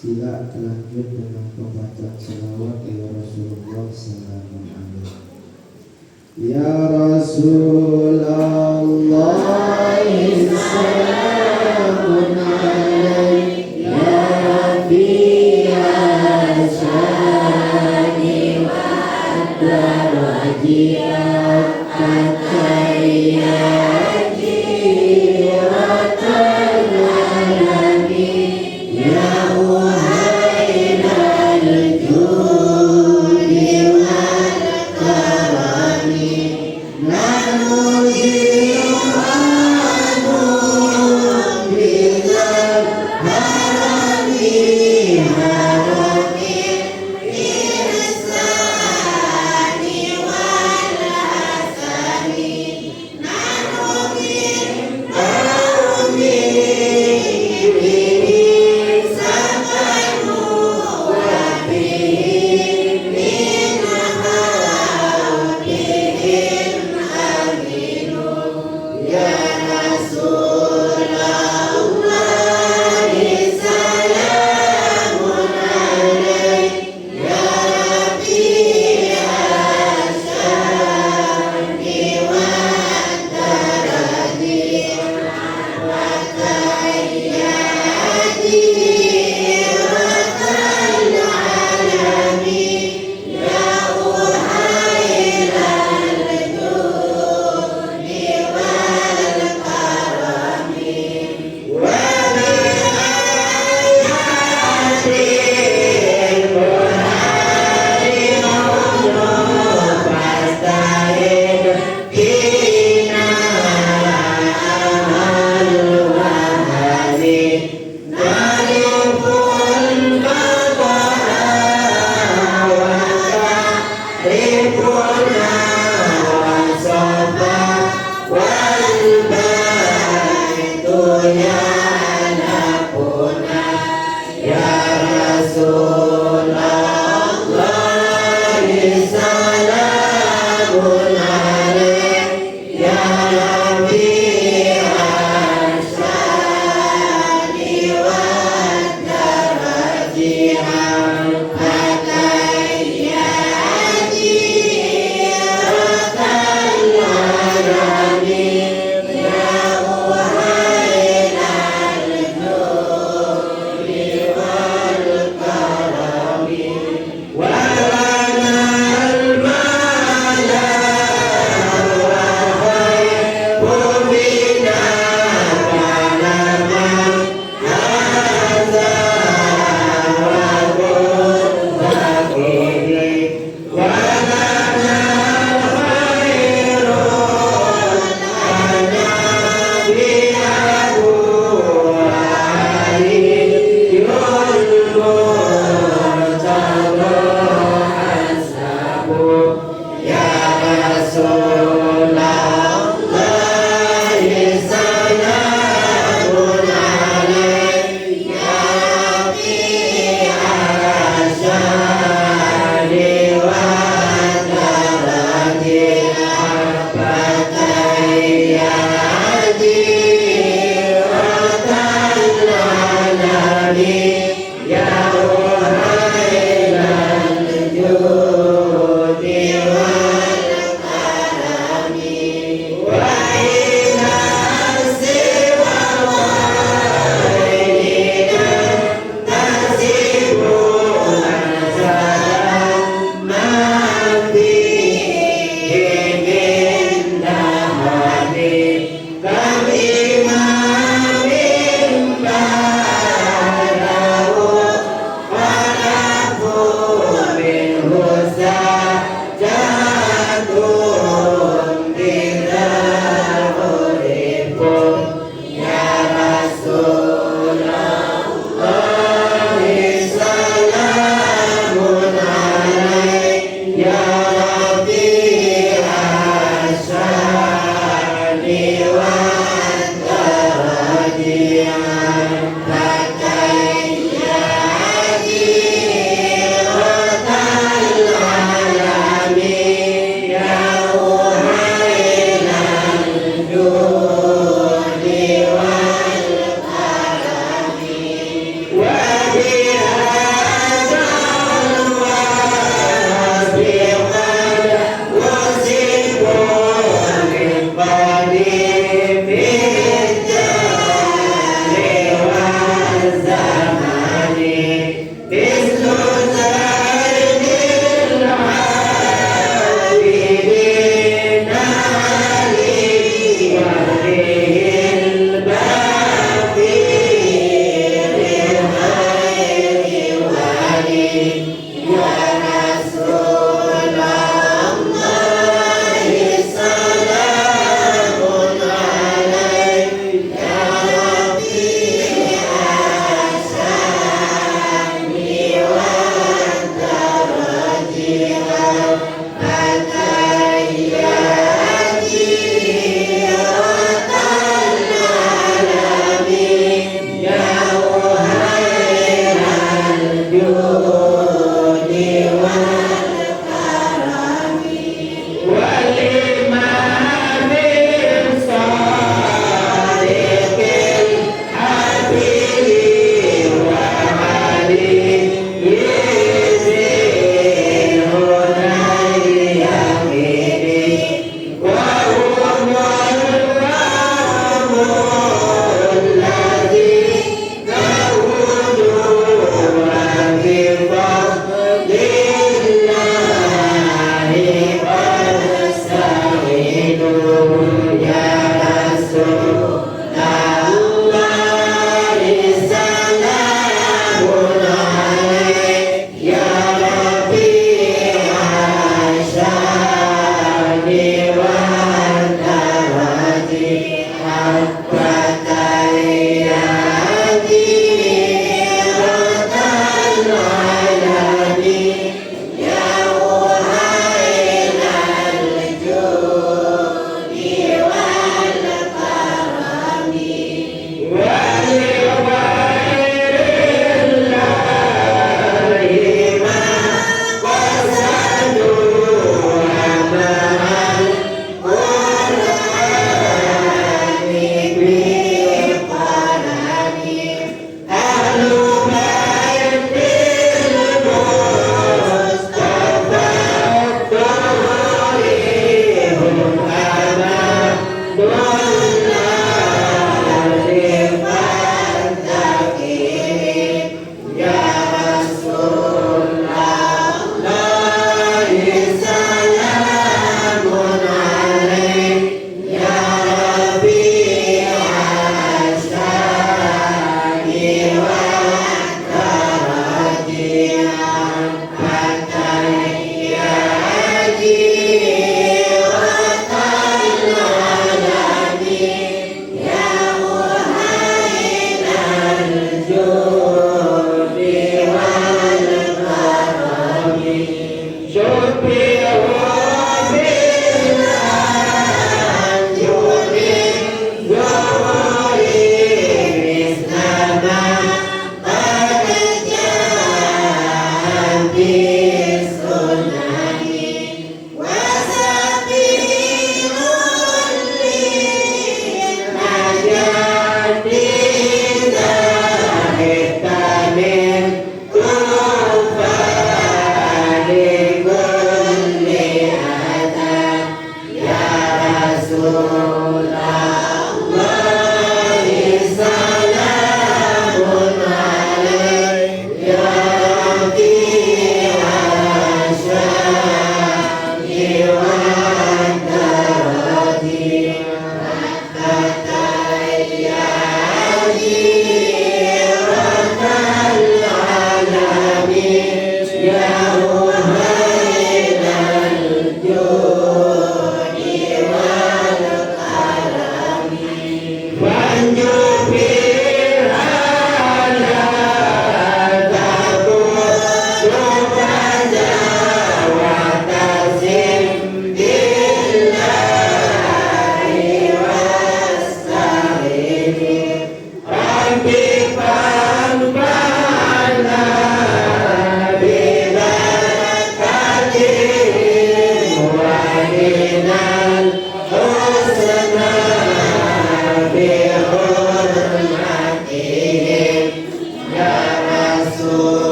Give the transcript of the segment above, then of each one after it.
Sila lanjut dengan pembacaan selawat ya Rasulullah sallallahu alaihi. Ya Rasulullah salamun alaik ya Rabbi asani wa darajiyat katayat jiwatan alamin ya Amin.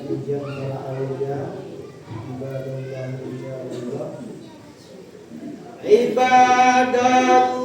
pujian para aulia ibadallah ibadallah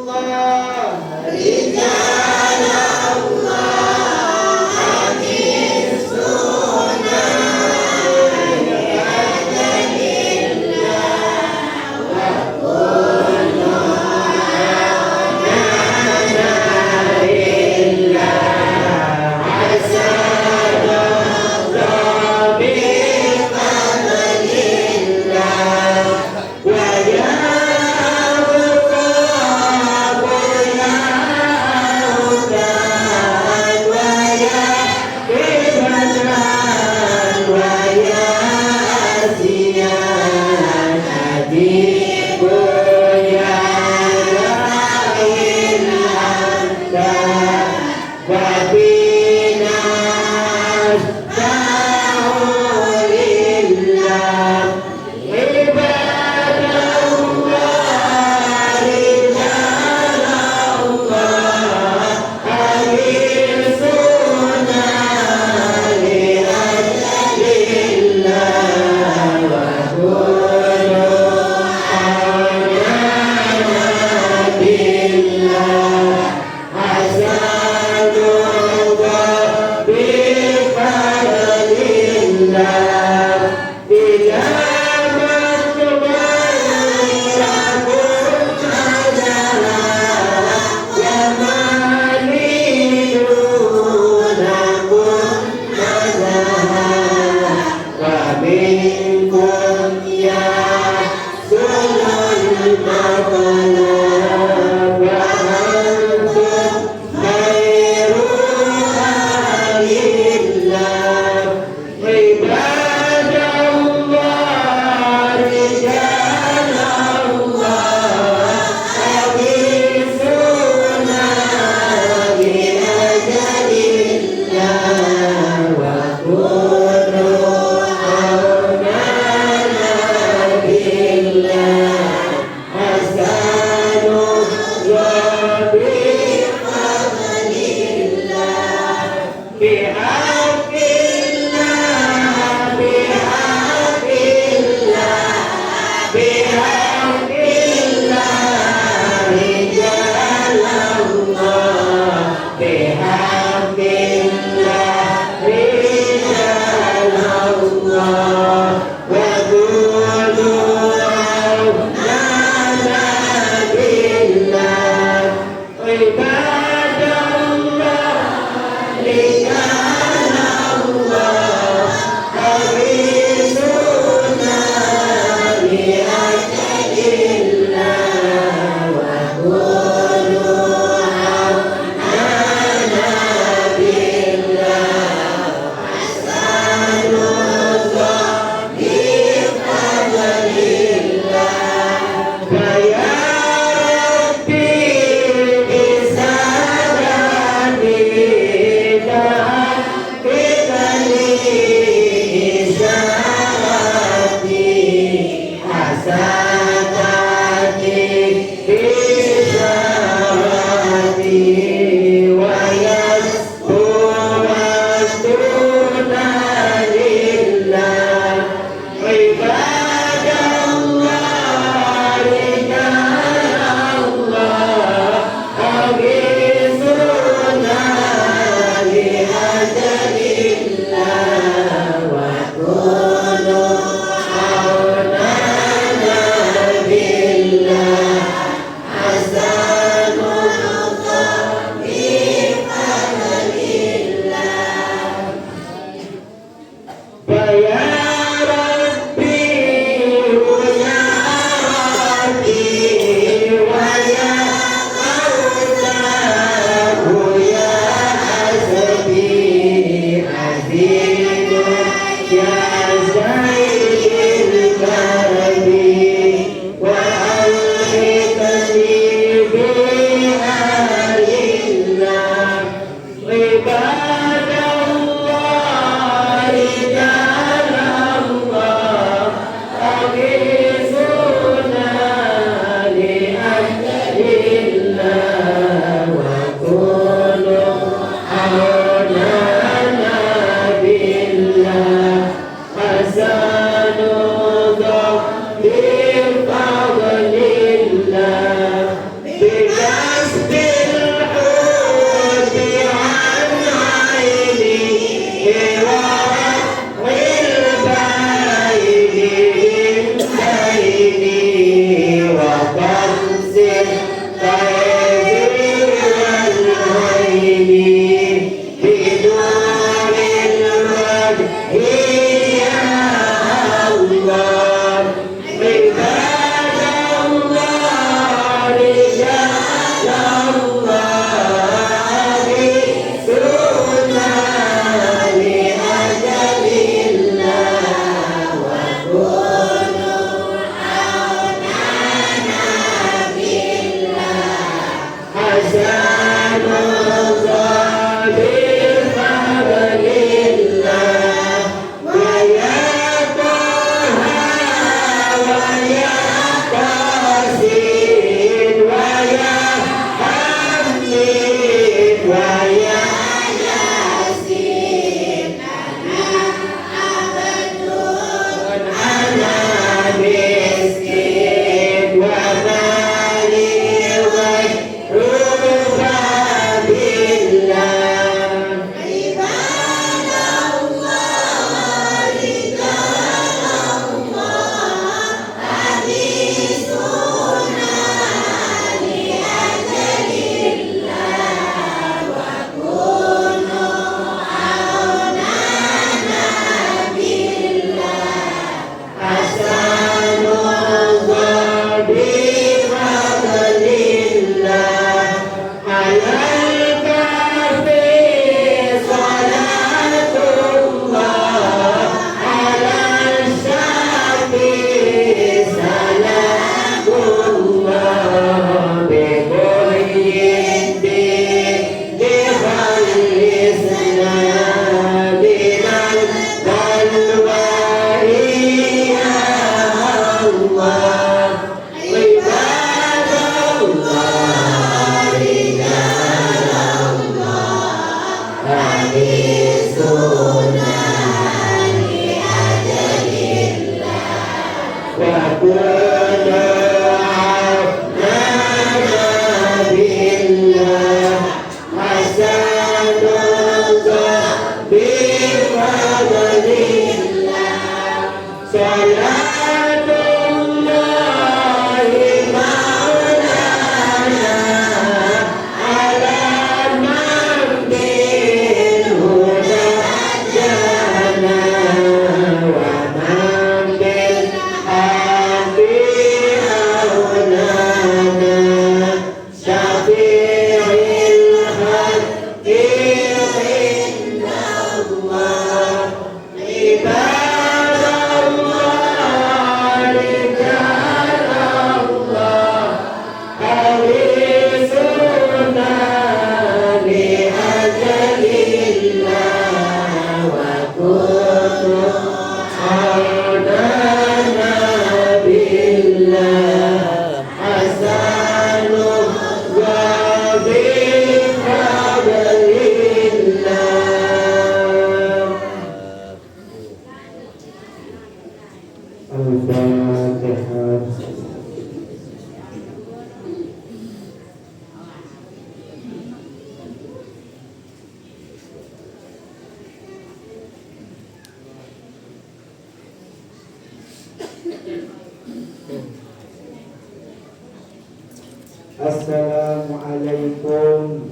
Assalamualaikum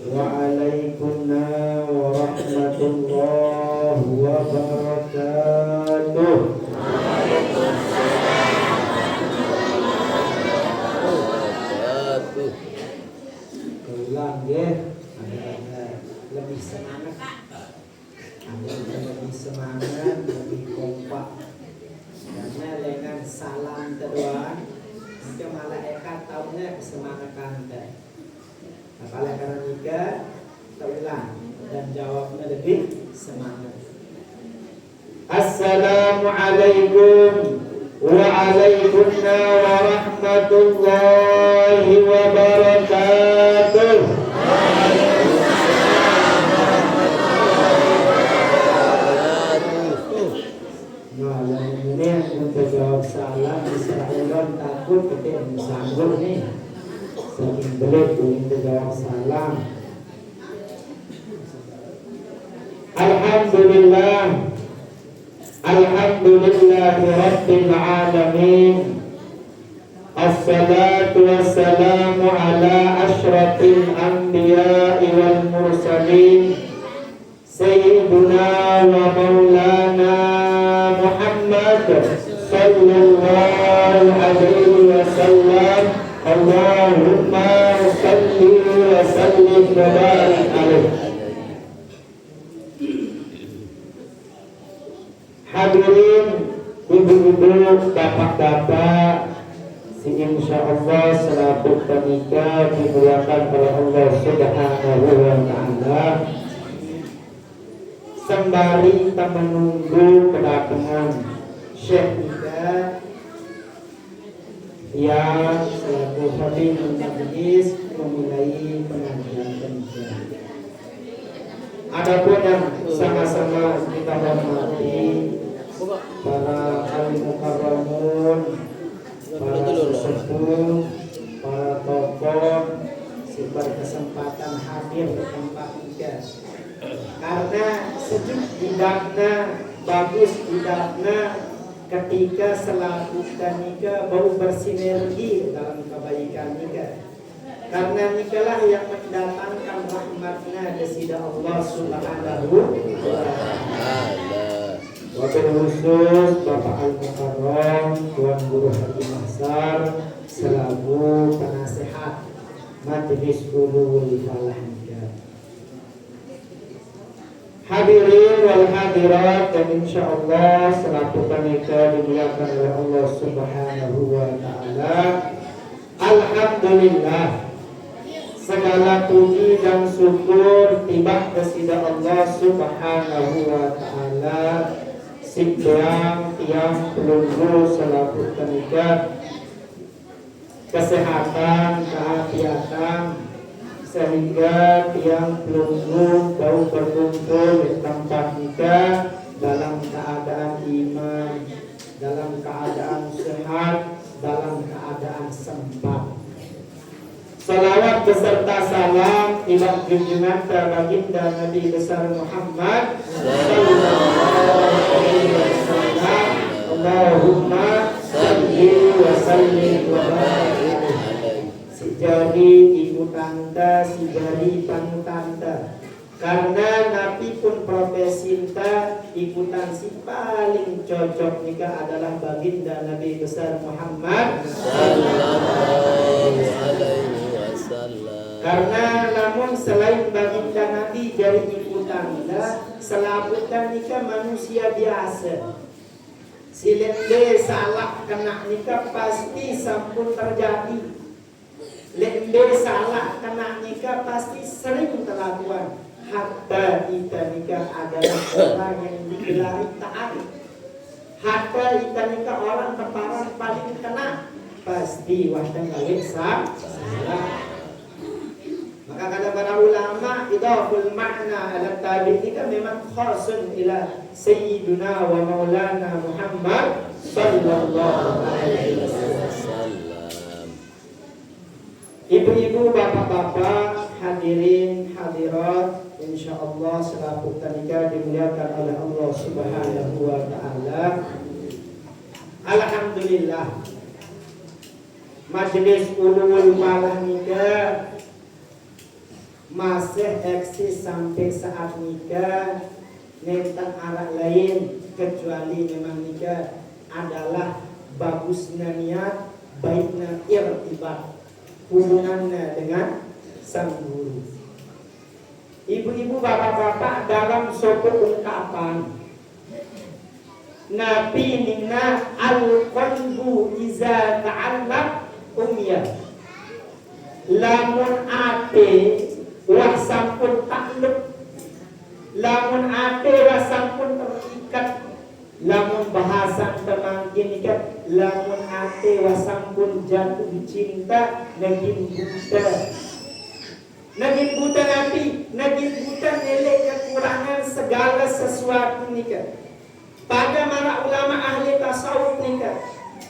waalaikumsalam warahmatullahi wabarakatuh. Ulang ya, ada lebih semangat, lebih semangat, lebih kompak. Karena dengan salam kedua, maka malaikat tahunya kesemangatan. Apalagi karena nikah, kita ulang dan jawabnya lebih semangat. Assalamualaikum waalaikumsalam warahmatullahi wabarakatuh. Nah, yang ini untuk jawab salam Israel takut ketika sanggup nih. Saking belit untuk jawab salam. Alhamdulillah. Alhamdulillahi Rabbil Alamin. Assalatu wassalamu ala ashrafil anbiya'i wal mursalin Sayyiduna wa maulana Muhammad sallallahu alaihi wasallam. Allahumma salli wa sallim wa barik alaihi. Hadirin ibu-ibu, bapak-bapak, si insyaallah selaku panitia dimuliakan oleh Allah Subhanahu wa taala. Sembari kita menunggu kedatangan Syekh Ida yang selaku khatib majlis memulai pengajian pengajian. Adapun yang sama-sama kita hormati para alim mukarramun, para sesepuh, para tokoh, si berkesempatan hadir di tempat kita. Karena sejuk tidaknya, bagus tidaknya ketika selaku nikah baru bersinergi dalam kebaikan nikah. Karena nikahlah yang mendatangkan rahmatnya dari Allah Subhanahu wa ta'ala. Wabil khusus Bapak Al-Mukarram, Tuan Guru Haji Mahsar selaku penasehat Majelis Ulul Falah Nikah. Hadirin wal hadirat, dan insyaallah selaku panitia dimuliakan oleh Allah Subhanahu wa taala. Alhamdulillah, segala puji dan syukur tiba kepada Allah Subhanahu wa taala. Tiang pelunggu selaku panitia, kesehatan, keafiatan, sehingga tiang pelunggu bau berkumpul di tempat nikah dalam keadaan iman, dalam keadaan sehat, dalam keadaan sempat. Salawat beserta salam ila junjungan baginda Nabi besar Muhammad sallallahu alaihi wasallam. Allahumma salli wa sallim wa barik alaihi. Si jadi ibu tante, si jadi tante. Karena Nabi pun profesi ikutan si paling cocok nikah adalah baginda Nabi besar Muhammad sallallahu alaihi wasallam. Karena namun selain baginda Nabi dari ibu tangga, selabutan nikah manusia biasa. Silende salah kena nikah pasti sampun terjadi. Lende salah kena nikah pasti sering terlakukan. Hatta kita nikah adalah orang yang digelari taat. Hatta kita nikah orang terparah paling kena pasti wajah kawin salah. Maka kata para ulama, idaful makna ala tabi' ini kan memang khasun ila sayyiduna wa maulana Muhammad sallallahu alaihi wasallam. Ibu-ibu, bapak-bapak, hadirin, hadirat, insyaallah selaku nikah dimuliakan oleh Allah Subhanahu wa taala. Alhamdulillah. Majelis ulul malah nikah masih eksis sampai saat nikah. Tentang arah lain kecuali memang nikah adalah bagusnya niat, baiknya irtibat, hubungannya dengan sang guru. Ibu-ibu, bapak-bapak, dalam suatu ungkapan Nabi nina al-qalbu iza ta'allaq umyah, lamun ate wah sampun takluk, lamun ate wah sampun terikat, lamun bahasan temangkin ikat, lamun ate wah sampun jatuh cinta, naging buta. Naging buta nanti, naging buta nilai kekurangan segala sesuatu nikah. Pada para ulama ahli tasawuf nikah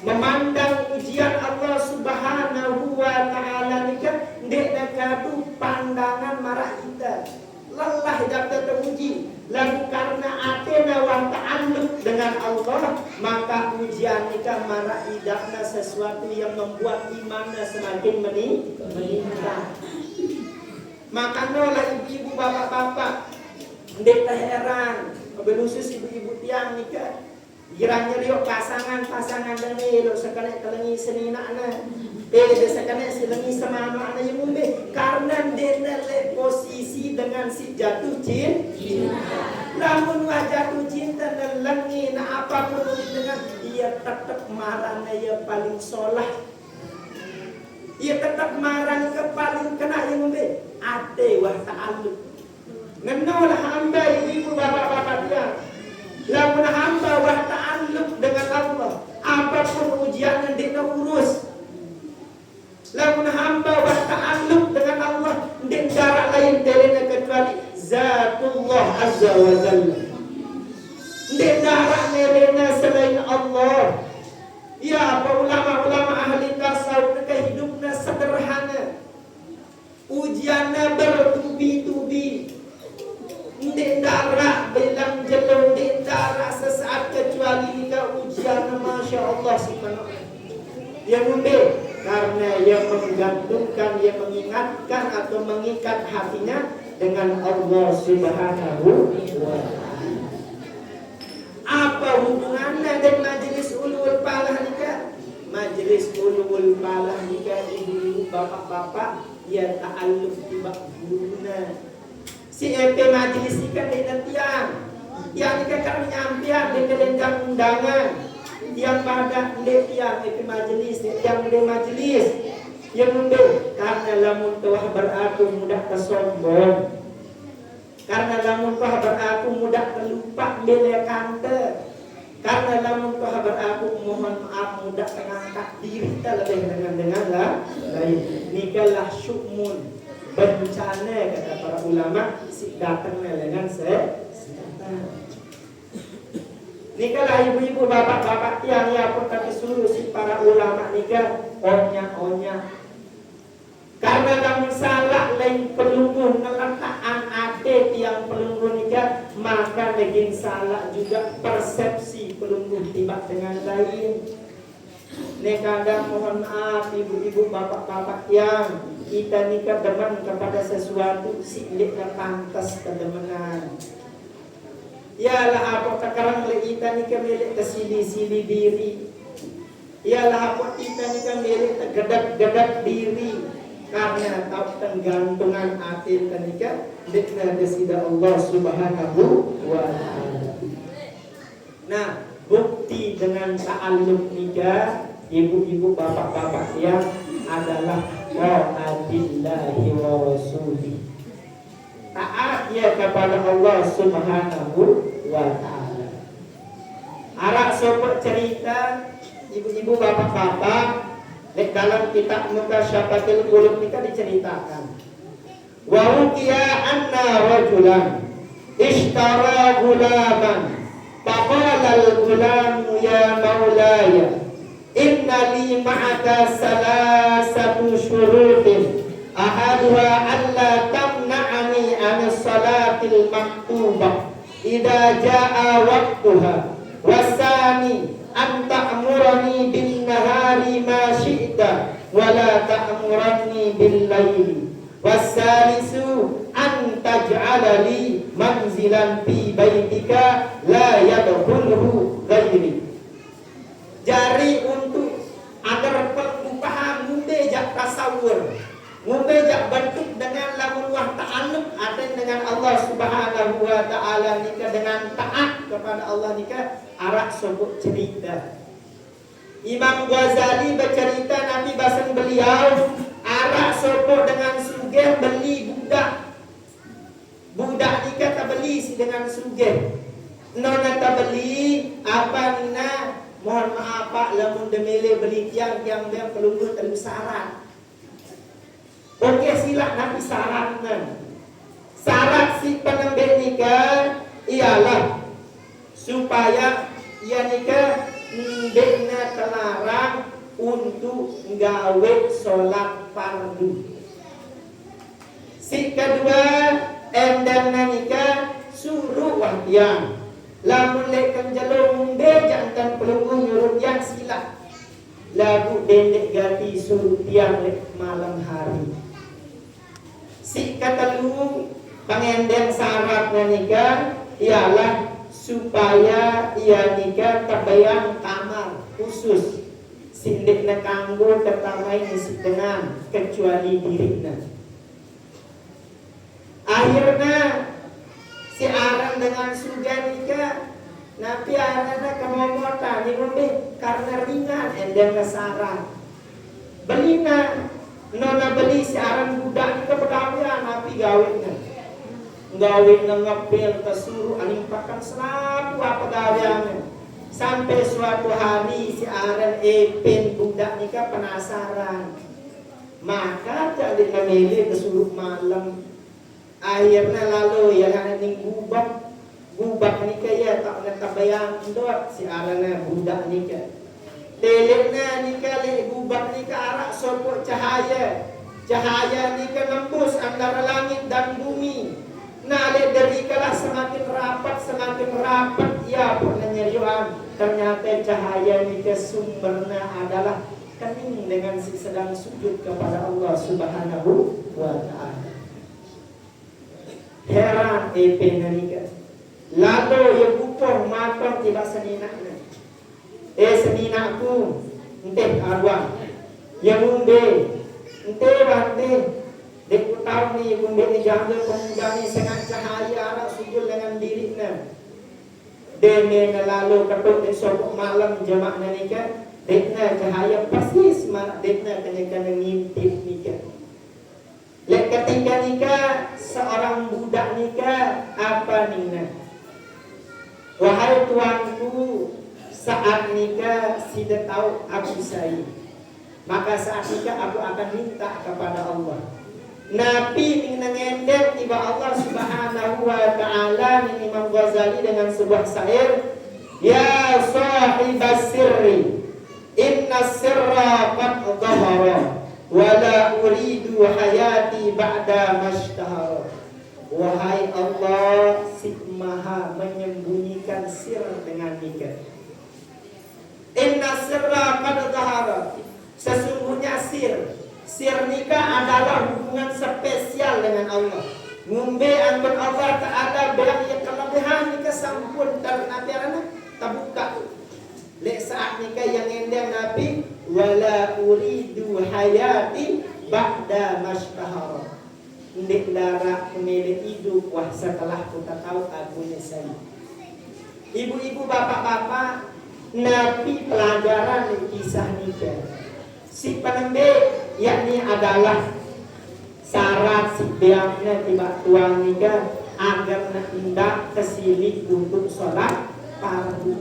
memandang ujian Allah Subhanahu wa taala nikah ndek nakatu pandangan marah kita. Lelah dapat teruji, lalu karena atena wa ta'alluq dengan Allah, maka ujian nikah marah idakna sesuatu yang membuat imannya semakin meningkat. Maka nolah ibu-ibu, bapak-bapak, ndek heran, berusus ibu-ibu tiang nikah, giranya liok pasangan dengi lo sekali telengi seninakna, sekali selengi sama anak yang umbe, karena ndek posisi dengan si jatuh cinta. Namun wajah cinta dan lengi, nah apapun dengan ia tetap marahnya ia paling solah. Ia tetap marah ke paling kena yang umbe ate wa ta'alluq. Ngenolah hamba ibu bapak-bapak dia, lamun hamba wa ta'alluq dengan Allah, apapun ujian yang dia urus. Lamun hamba wa ta'alluq dengan Allah, dia cara lain telena kecuali zatullah azza wa jalla. Dia cara telena selain Allah. Ya, para ulama-ulama ahli tasawuf hidupnya sederhana. Ujiannya bertubi-tubi. Ndek darah bilang jelung, ndek darah sesaat kecuali jika ujiannya Masya Allah subhanahu. Yang unik karena yang menggantungkan, yang mengingatkan atau mengikat hatinya dengan Allah Subhanahu wa ta'ala. Apa hubungannya dengan majelis ulul palah nikah? Majelis ulul palah nikah ibu-ibu, bapak-bapak, ya ta'alluq tiba guna. Si EP majelis nikah dengan tiang nikah kami nyampian dengan lendang undangan. Tiang pada ndek tiang EP majelis, tiang ndek majelis. Yang ndek karena lamun tuah beratu mudah tersombong. Karena lamun tuah beratu mudah terlupa bela kante. Karena lamun tuah beratu mohon maaf mudah mengangkat diri terlebih dengan lain. Nikalah syukmun, bencana kata para ulama, si datangnya dengan sedang. Nikalah ibu-ibu, bapak-bapak yang pun kami suruh si para ulama nikah onya. Karena namun salah lain pelungguh ngeletaan ate tiang pelungguh nikah, maka begin salah juga persepsi pelungguh tiba dengan lain. Kadang mohon maaf ibu-ibu, bapak-bapak yang kita nikah demen kepada sesuatu sikliknya pantas kedemenan. Yalah apa sekarang kita nikah milik kesili-sili diri. Yalah apa kita nikah milik tegedap-gedap diri. Karena tahu tenggantungan hati nikah dengan desida Allah Subhanahu wa ta'ala. Nah, bukti dengan ta'alluq nikah ibu-ibu, bapak-bapak yang adalah ta'atillahi wa rasulih, taat ya kepada Allah Subhanahu wa ta'ala. Arak sobat cerita ibu-ibu, bapak-bapak, dalam kitab Mutasyabahatul Qulub kita diceritakan wa uqiya anna rajulan ishtara gulaman faqala al-gulamu ya maulaya inna li ma'aka salasatu syurutin ahaduha alla tamna'ani an salatil maktubah idza jaa waqtuha wasani an ta'murani bin nahari ma syi'ta wala ta'muranni bil laili. Wasalisu an taj'ala li manzilan fi baitika la yadkhuluhu ghairi. Jari untuk agar paham ngumbe jak tasawur, ngumbe jak bentuk dengan lamun wah ta'alluq ada dengan Allah Subhanahu wa taala nika, dengan taat kepada Allah nika arak sobok cerita. Imam Ghazali bercerita Nabi basan beliau arak sopo dengan sugih beli budak. Budak ni kata beli si dengan sugih. Nona tak beli apa nina, mohon maaf pak lamun demele beli tiang yang pelunggu terlalu syarat. Okey silap Nabi syaratnya. Syarat si penembik nikah ialah supaya ia nikah ndekna terlarang untuk gawe solat fardu. Si kedua endangna nikah suruh wahdian. Lamun lekan jalur munde jantan pelunggu nyuruh yang silap. Lagu dendek gati suruh tiang lek malam hari. Si ketelu pengendeng syaratnya nikah ialah supaya ia nikah terbayang kamar khusus sindik na kanggo tertamai isi dengan kecuali dirinya. Akhirnya si aran dengan sudah nikah nabi arannya kemomotan ni ngombe karena ringan endang kesaran belina nona beli si aran budak nikah pegawian nabi gawinnya gawe ngepel kesuruh aling pakan selaku apa gaweannya sampai suatu hari si aran epen budak nikah penasaran maka jadi ngamili kesuruh malam. Akhirnya lalu ya ning gubak nikah ya tak netabayang dot si aran budak nikah telekna nikah le gubak nikah arak sopok cahaya nikah nembus antara langit dan bumi. Nale dari kalah semakin rapat ya pernah nyeriuan. Ternyata cahaya nikah sumbernya adalah kening dengan si sedang sujud kepada Allah Subhanahu wa ta'ala. Heran epen nikah. Lalu ya bupoh matang tiba seninaknya. Seninakku enteh arwah yang umbe enteh bante. Dek tahu ni kumbek ni jaga pemuda ni sangat cahaya anak sujud dengan dirinya. Dene lalu ketuk dek sopok malam jemaah nikah. Dekna cahaya pasti semangat dekna kena ngintip nikah. Lek ketika nikah seorang budak nikah apa nina? Wahai tuanku saat nikah tidak tahu aku sayang. Maka saat nikah aku akan minta kepada Allah. Nabi mengendek tiba Allah Subhanahu wa ta'ala ni Imam Ghazali dengan sebuah syair, ya sahibas sirri inna sirra qad dhahara wa la uridu hayati ba'da mashtahara. Wahai Allah si maha menyembunyikan sir dengan nikah. Inna sirra qad dhahara, sesungguhnya sir nikah adalah hubungan spesial dengan Allah. Ngumbe antar Allah Ta'ala bilang ya kelebihan nikah sampun dan Nabi arana terbuka. Lek saat nikah yang endang Nabi wala uridu hayati ba'da mashtahara. Ndek lara pemilik hidup wah setelah ku tak tahu aku nyesali. Ibu-ibu bapak-bapak Nabi pelajaran kisah nikah. Si penembe yakni adalah syarat si biangnya tiba tuang nikah agar hendak kesilih untuk sholat fardu.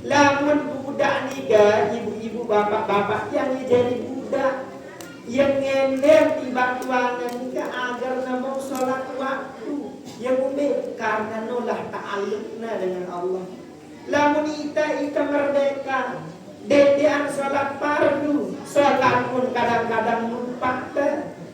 Lamun budak nikah, ibu-ibu bapak-bapak yang jadi budak yang ngender tiba tuang nikah agar mau sholat waktu yang umbe karena nolah ta'alluqna dengan Allah. Lamun ita merdeka dedean sholat fardu, sholat pun kadang-kadang lupa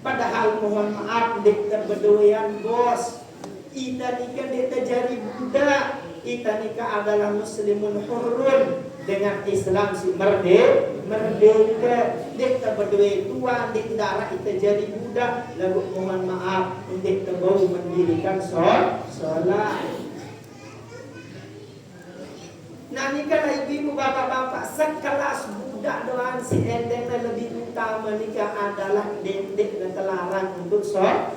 padahal mohon maaf dek berdoyan bos. Ita nikah dek jadi budak, ita nikah adalah muslimun hurrun dengan Islam si merdeka. Dek tak berdua tuan, dek darah kita jadi budak. Lalu mohon maaf, dek tak baru mendirikan solat. Nah ni kan ibu bapak-bapak sekelas budak doang si endeng lebih utama nikah adalah dendek dan terlarang untuk solat.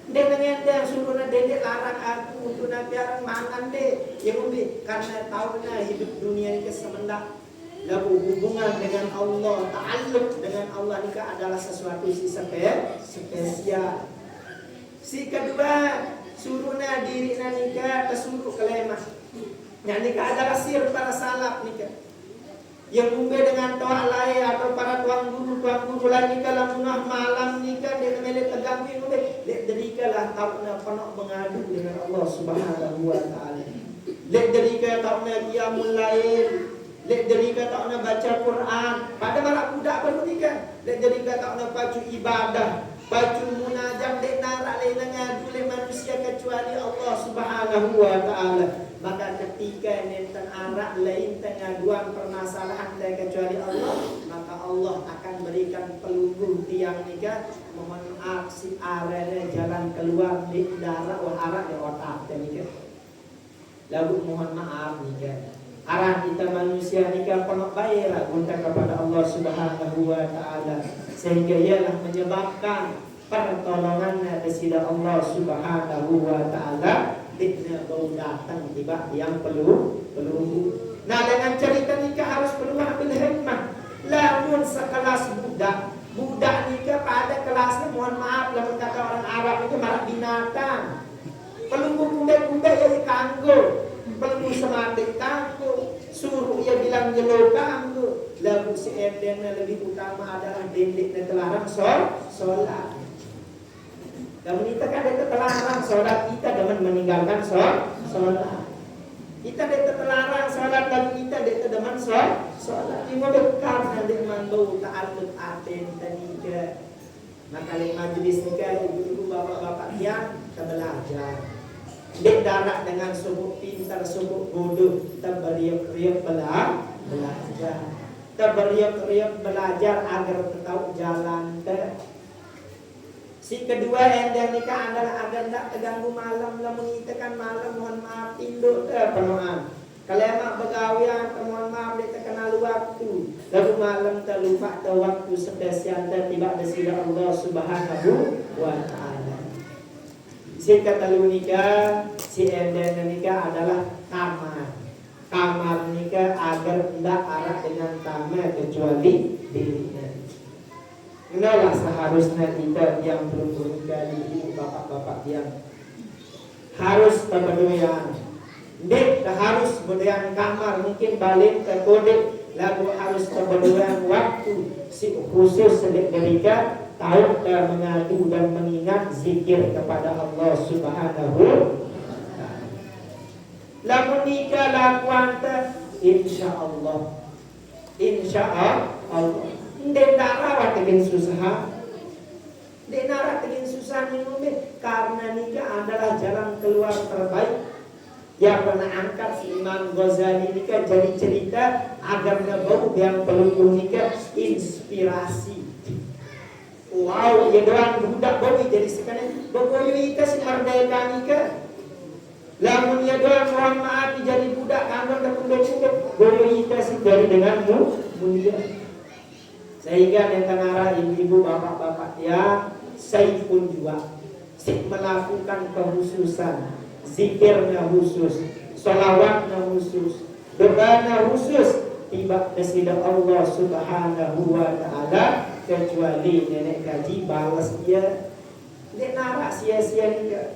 Dia dengan dia suruh dendek larang aku untuk nanti orang mangan deh. Yang lebih karena tahu hidup dunia ini semendak. Lalu hubungan dengan Allah, ta'alluq dengan Allah nikah adalah sesuatu si spesial. Si kedua, suruhna diri nikah tersuruh kelemah. Yang nikah adalah sir para salaf nikah. Yang umbe dengan toa lain atau para tuan guru lain nikah lamunah malam nikah dia kembali tegang umbe. Lek derikalah tauna penuh mengadu dengan Allah Subhanahu wa taala. Lek derika tauna qiyamul lail. Lek derika tauna baca Quran. Pada para budak baru nikah. Lek derika tauna baju ibadah, baju munajat dek narak lain ngadu le manusia kecuali Allah Subhanahu wa taala. Maka ketika nenten arak lain pengaduan permasalahan lain kecuali Allah, maka Allah akan berikan pelunggu tiang nikah. Mohon maaf si arahnya jalan keluar di darah arak di otak nikah. Lalu mohon maaf nikah. Arah kita manusia nikah penuh bayar untuk kepada Allah Subhanahu wa taala, sehingga ialah menyebabkan pertolongan dari Allah Subhanahu wa taala. Dikna bau datang tiba yang perlu. Nah dengan cerita nikah harus perlu ambil hikmah. Lamun sekelas budak nikah pada kelasnya mohon maaf lamun kata orang Arab itu marah binatang. Pelunggu kuda ya kanggo, pelunggu sematik kanggo, suruh ia bilang jelo kanggo. Lalu si enden lebih utama adalah dendek dan telarang sholat. Namun kita kan ada terlarang sholat, kita demen meninggalkan sholat. Kita ada terlarang sholat, lalu kita ada demen sholat. Cuma karena dengan bau ta'alluq aten tanika. Maka di majelis nikah ibu-ibu bapak-bapak yang kita belajar. Dek darat dengan sumuk pintar, sumuk bodoh, kita beriak-riak belajar. Kita beriak-riak belajar agar tahu jalan Si kedua yang nikah adalah agar tidak terganggu malam. Lamun kita kan malam mohon maaf induk penuhan. Kalau emak begawian mohon maaf dia terkenal waktu. Lalu malam terlupa waktu spesial tiba dari Allah Subhanahu wa taala. Si kata nikah, si enden nikah adalah kamar. Kamar nikah agar tidak arah dengan kamar kecuali dirinya. Inilah seharusnya kita yang belum menikah ibu bapak-bapak yang harus kepedulian. Dek harus kepedulian kamar mungkin balik ke kode lalu harus kepedulian waktu si khusus sedek mereka tahu dan mengadu dan mengingat zikir kepada Allah Subhanahu wa taala. Lalu nikah lakuan insya Allah. Dek nara tegin susah. Dek nara tegin susah minumnya karena nikah adalah jalan keluar terbaik. Yang pernah angkat si Imam Ghazali nikah jadi cerita agar bau yang perlu nikah inspirasi. Wow, ya doang budak bau jadi sekarang bau nikah si merdeka nikah. Lamun ya doang mohon maaf jadi budak kangen dan budak bau nikah si dari denganmu mulia. Sehingga dengan ibu-ibu bapak-bapak yang saifun juga melakukan kehususan, zikirnya khusus, sholawatnya khusus, doanya khusus, tiba kesida Allah Subhanahu wa taala kecuali nenek gaji balas dia. Dia narak sia-sia juga.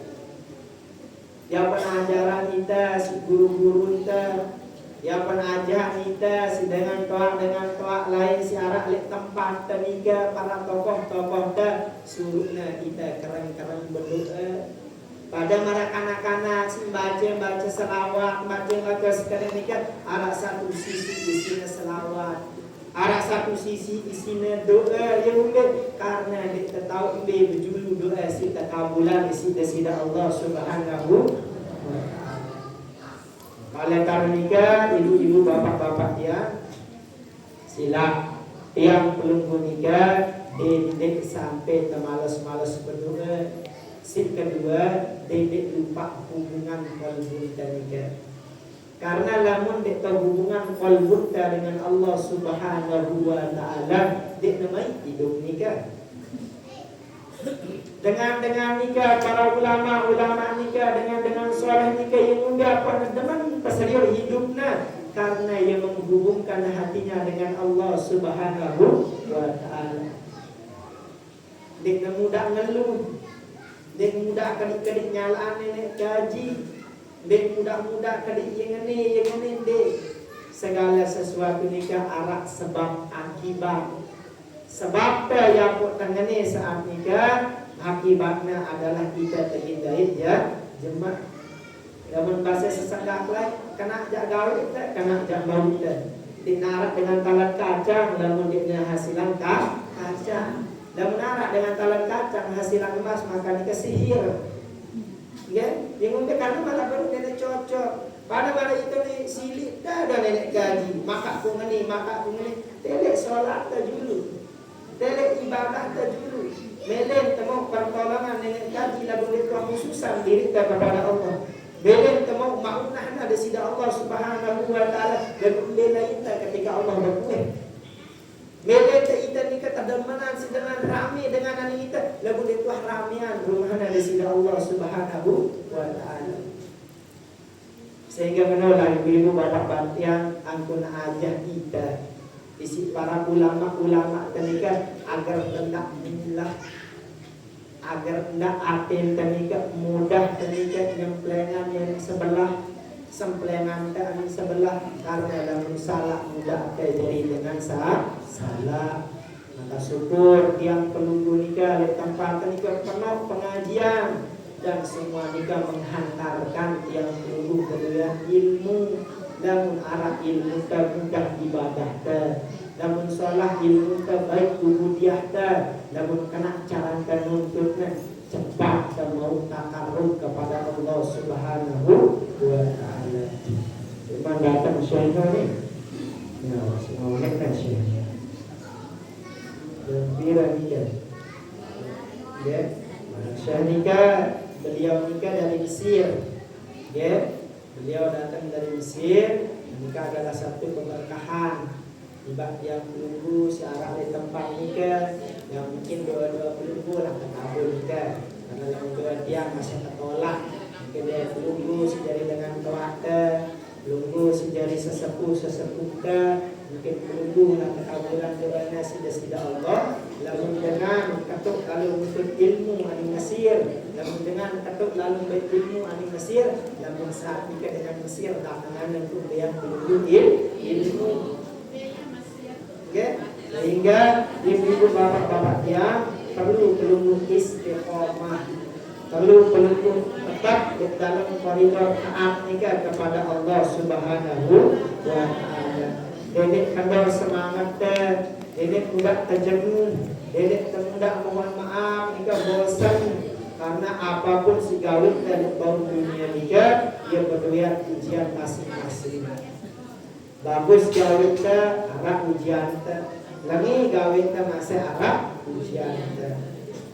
Yang pengajaran kita, si guru-guru kita, yang penajah kita si dengan toa lain si arah lek tempat temiga para tokoh-tokoh suruhnya kita keren-keren berdoa pada marah kanak-kanak si baca selawat baca sekali nikah arah satu sisi isinya selawat arah satu sisi isinya doa yang udah karena kita tahu berjulu doa si takabulan si Allah Subhanahu wa taala. Oleh karena ibu-ibu bapak-bapak dia sila yang belum menikah didik sampai malas-malas berdua. Sip kedua, didik lupa hubungan kolbun dan nikah. Karena lamun dek tahu hubungan kolbun dengan Allah Subhanahu wa Ta'ala, dek namai hidup nikah. Dengan nikah para ulama nikah dengan soleh nikah yang muda pada teman pasarior hidupnya karena yang menghubungkan hatinya dengan Allah Subhanahu wa Ta'ala. Dek muda ngeluh, dek muda kadik nyalaan nenek gaji, dek muda kadik yang ini dek segala sesuatu nikah arak sebab akibat. Sebab yang tangani saat nikah akibatnya adalah kita terhindari ya jemaah. Namun bahasa sesangga lain kena jaga kita, kena jaga kita. Dinarak dengan talat kacang, namun dia hasilan kacang. Dan menarak dengan talat kacang hasilan emas maka nikah sihir. Ya, yang mungkin karena malah baru nenek cocok. Pada mana itu nih silik dah ada nenek gaji, maka ku ngeni, telek sholat dah dulu. Telek ibadah dah dulu. Melen temu pertolongan nenek gaji lagu itu khususan diri kepada Allah. Melen temu maunah ada sida Allah Subhanahu wa Ta'ala dan bela kita ketika Allah berkuih. Melen kita nikah tadamanan sedang rame dengan anak kita lagu itu ramian rumah ada sida Allah Subhanahu wa Ta'ala. Sehingga menolak ibu bapak yang angkun aja kita isi para ulama tenika agar hendak milah, agar hendak aten tenika mudah tenika nyemplengan yang sebelah semplengan dan sebelah karena dalam salah mudah terjadi dengan salah. Maka syukur yang penunggu nikah di tempat nikah penuh pengajian dan semua nikah menghantarkan yang penunggu kedua ilmu. Namun arah ilmu mudah ibadah namun sholat ilmu baik ubudiah namun kena carankan nuntutnya cepat dan mau takarrub kepada Allah Subhanahu wa Ta'ala. Memang datang syaitan ni ya semua mereka syaitan gembira nikah ya manusia nikah beliau nikah dari Mesir ya. Beliau datang dari Mesir, nikah adalah satu keberkahan. Tiba yang belenggu searah di tempat nikah, yang mungkin dua belenggu lah kabul nikah. Karena yang dua dia masih tertolak, mungkin dia belenggu sejari dengan keluarga, belenggu sejari sesepuh mungkin belenggu lah kekabulan doanya tidak Allah. Lalu dengan ketuk lalu untuk ilmu ani Mesir, lalu dengan ketuk lalu ilmu ani Mesir, lalu saat nikah dengan Mesir datangan untuk yang belenggu ilmu. Okay? Sehingga ibu bapak-bapak yang perlu istiqomah, perlu tetap di dalam koridor taat nikah kepada Allah Subhanahu wa Ta'ala. Dedek kendor semangat dedek mudah terjenuh, dedek mudah mohon maaf nikah bosan karena apapun si gawit dari bau dunia nikah dia berdua ujian masing-masing. Bagus gawitnya arah ujian lagi gawitnya masih arah ujian.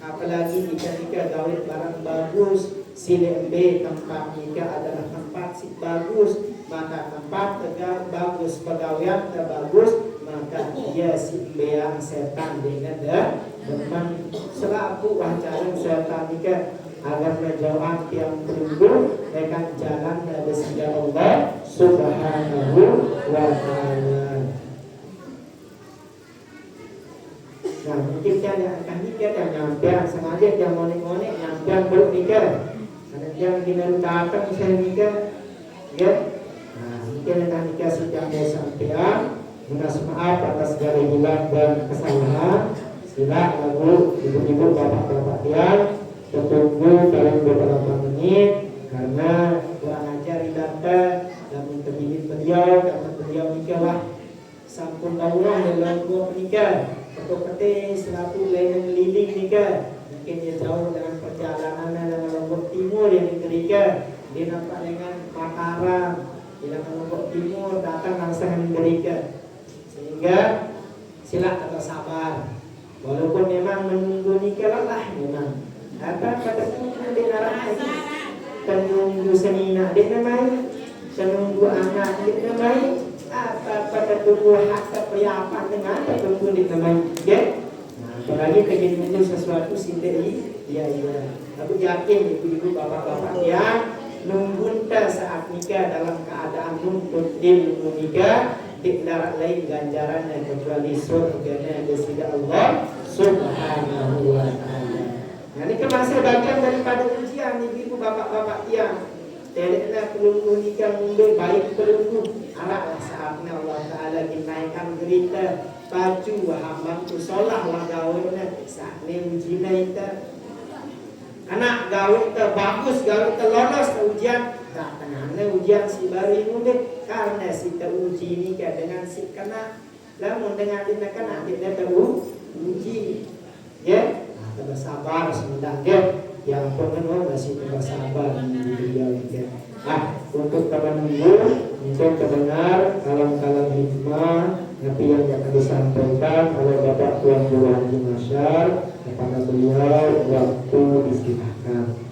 Apalagi nikah gawit barang bagus, si DMB tempat nikah adalah tempat si bagus, maka tempat tegak bagus pegawaian bagus, maka dia si yang setan dengan teman selaku wacana setan nikah agar menjauh yang beruntung dengan jalan dari sisi Allah Subhanahu wa Ta'ala. Nah mungkin dia akan nikah dan nyampean sengaja dia monek-monek nyampean belum nikah karena dia ingin datang saya nikah ya. Nah mungkin akan nikah sejak dia sampean minta maaf atas segala hilang dan kesalahan. Sila lagu ibu-ibu bapak-bapak dia tertunggu dalam beberapa menit karena kurang ajar data dan terpilih beliau karena beliau nikahlah sampun Allah dalam dua nikah ketua selaku lain liling nikah mungkin dia jauh dengan perjalanan dengan Lombok Timur yang nikah dia nampak dengan Mataram Bila Lombok Timur datang rangsangan mereka, sehingga sila tetap sabar. Walaupun memang menunggu nikah lelah memang. Apa pada mungkin dia narang lagi. Menunggu senina dia namai, menunggu anak dia namai. Apa pada tunggu hak kepriapan dengan tunggu dia namai. Ya. Apalagi pengen itu sesuatu sendiri, iya. Aku yakin ibu-ibu bapak-bapak yang nunggu saat nikah dalam keadaan nuntut din nikah di darat lain ganjarannya kecuali surganya dari Allah Subhanahu wa taala. Nah, ini termasuk bagian daripada ujian ibu-ibu bapak-bapak yang tidak pelunggu nikah mundur baik pelunggu arahlah saatnya Allah taala dinaikkan gerita baju hambang tu solah lah gaulnya saatnya ujian itu anak gaul itu bagus gaul itu lolos ke ujian tak kenanya ujian si baru mudik karena si teruji nikah dengan si kena namun dengan dia kena dia teruji ya kita bersabar sebentar yang pengen masih bersabar dia untuk teman minggu mungkin terdengar kalam-kalam hikmah tapi yang akan disampaikan oleh Bapak Tuan Guru Haji Masyar kepada beliau waktu disilahkan.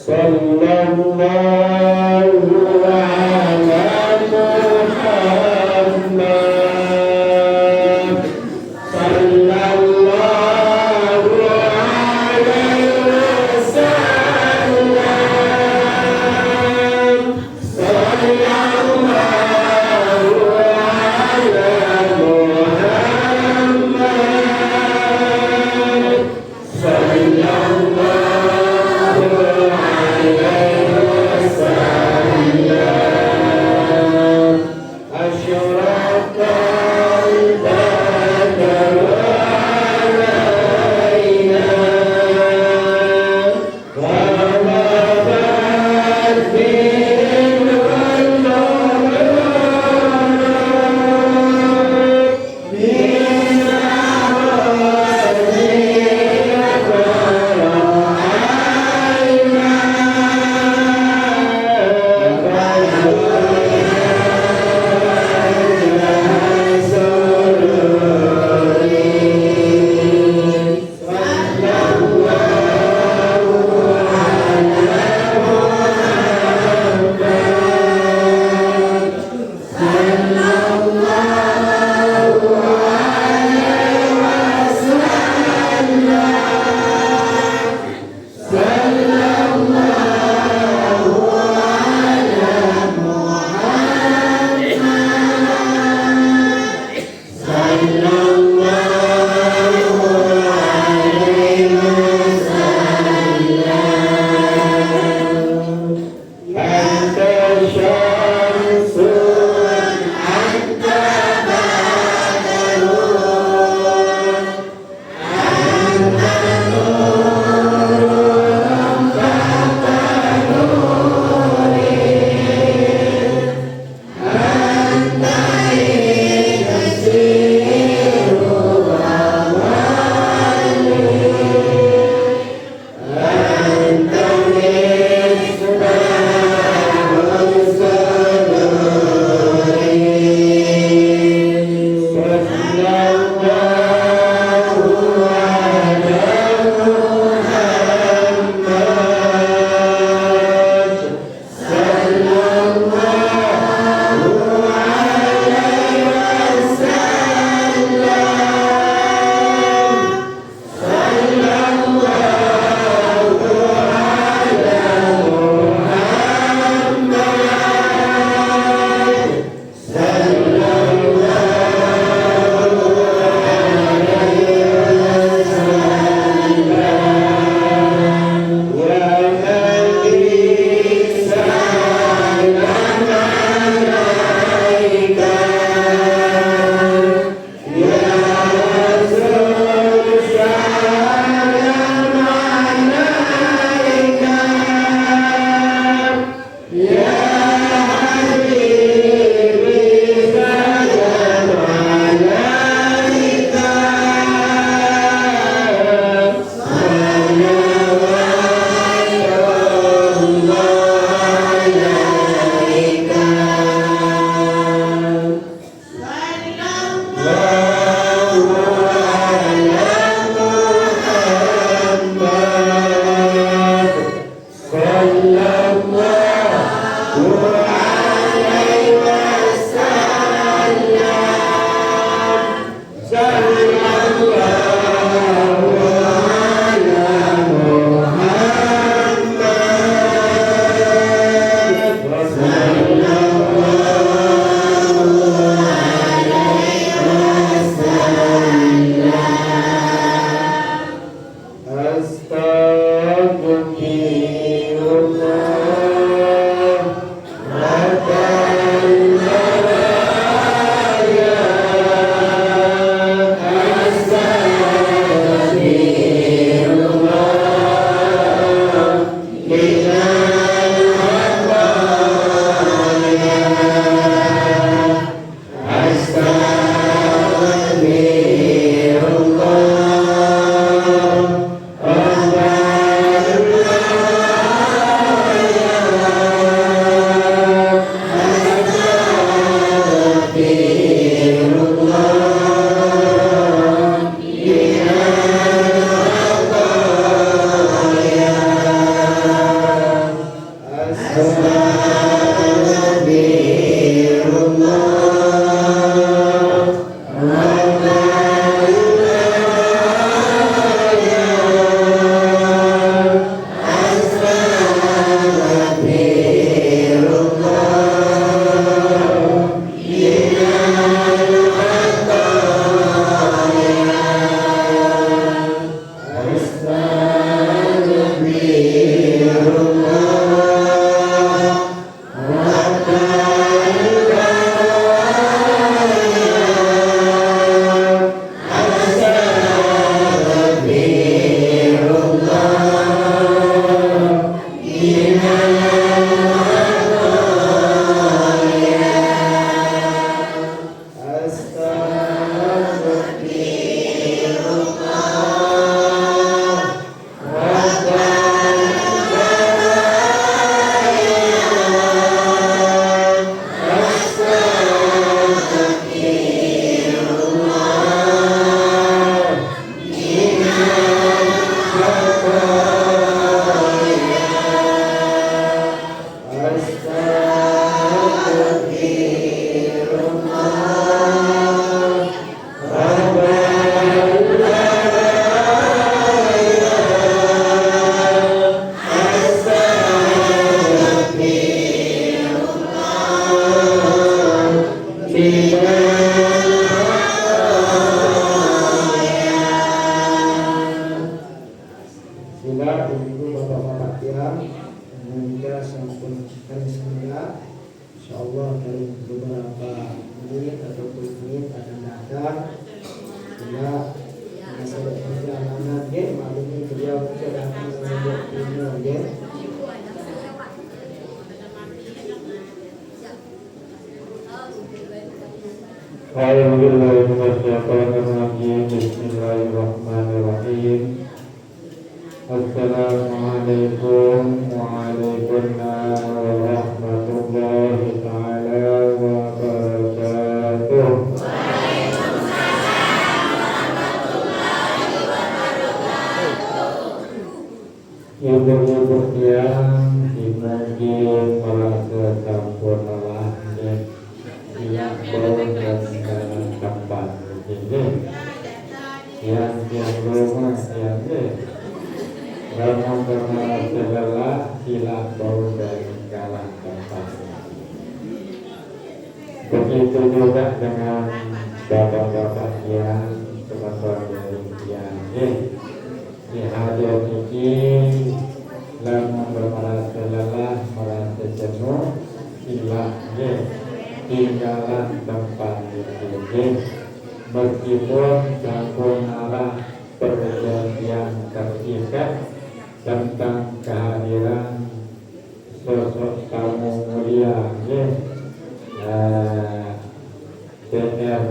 Sallallahu ala Muhammad sallallahu alaihi wasallam sallallahu ala Muhammad sallallahu Sila ibu bapak-bapak yang mengajar sampun kami semula, insyaallah dari beberapa menit atau menit akan datang. Sila masalah perjalanan dia maklum ini beliau sudah datang menjadi dunia dia. Bismillahirrahmanirrahim. Assalamualaikum warahmatullahi ta'ala wabarakatuh. Ibu-ibu yang dimungkin merasa campur lelah yang bau dan segala tempat ini yang rumah yang karena lelah hilang bau dan segala tempat. Begitu juga dengan bapak-bapak yang teman-teman yang di hadir ini lama merasa lelah, merasa jenuh, hilang tinggalan tempat ini. Meskipun campur arah perjanjian terikat tentang kehadiran sosok tamu mulia Dr.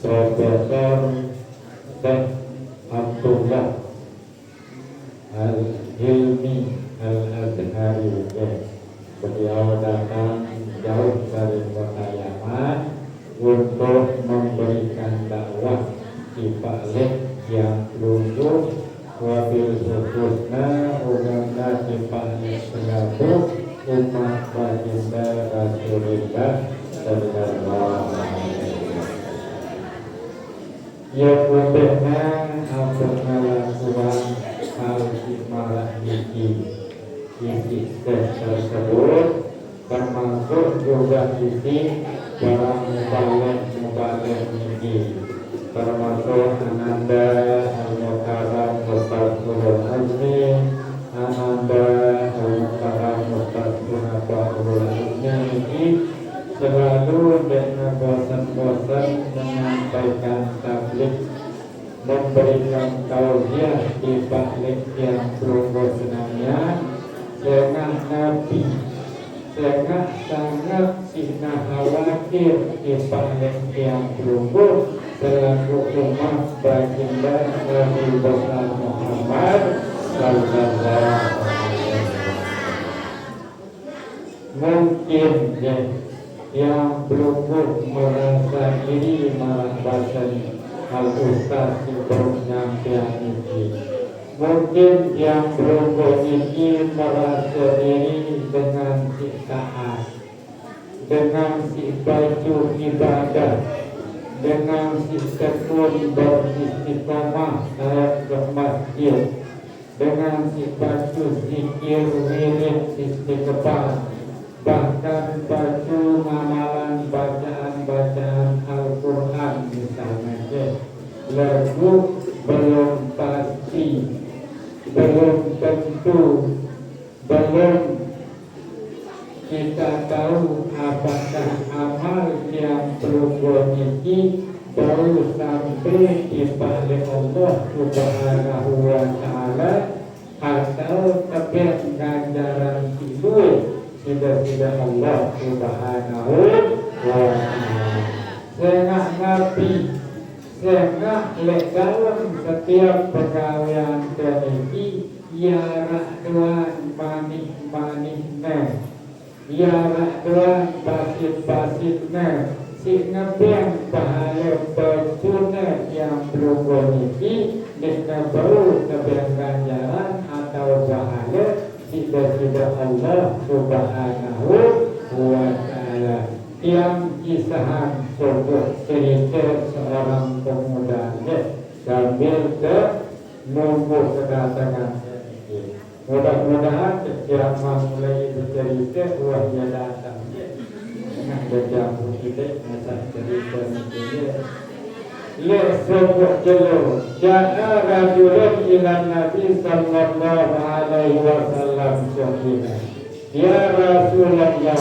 Profesor Syekh Abdullah Al-Hilmi Al-Azhari. Beliau datang jauh dari kota Yaman untuk memberikan dakwah di balik yang lungguh wabil khususnya uganda di balik seluruh umat baginda Rasulullah sallallahu alaihi wasallam. Yang untungnya apa melakukan hal imarah ini tersebut termasuk juga isi barang mubalik ini, termasuk Ananda Al-Mukarram Mustaqfurul Azmi, Ananda Al-Mukarram Mustaqfurul Azmi ini selalu dengan bosan-bosan menyampaikan tabligh, memberikan tausiah di balik yang sungguh senangnya dengan Nabi. Sangat tidak khawatir di balik yang berumur selaku umat baginda Nabi besar Muhammad sallallahu alaihi wasallam. Mungkin yang berumur merasa iri malah badan al-ustaz belum nyampe ini. Mungkin yang berumur ini merasa diri dengan siksaan, dengan si baju ibadah, dengan si tekun beristiqamah saat ke masjid, dengan si baju zikir wirid istighfar, bahkan baju amalan bacaan Al-Quran misalnya. Lagu belum pasti, belum tentu, belum kita tahu apakah amal yang berbuat ini baru sampai di balik Allah Subhanahu wa Ta'ala atau tepat ganjaran itu tidak Allah Subhanahu wa Ta'ala. Sehingga Nabi sehingga dalam setiap pegawaian teriki ialah tuan manik-maniknya, ialah tuan basit-basitnya, si ngebiang pahala bertuna yang berubah ini dengan baru kebiang ganjaran atau pahala tidak Allah Subhanahu wa ta'ala. Yang kisahan sebuah cerita seorang pemuda sambil menunggu kedatangan ini. Mudah-mudahan setiap mulai bercerita wahya datang. Dengan berjambu kita masa cerita ini. Sebuah jelur ja'a rajulun ila Nabi sallallahu alaihi wasallam syahidina. Ya Rasulullah,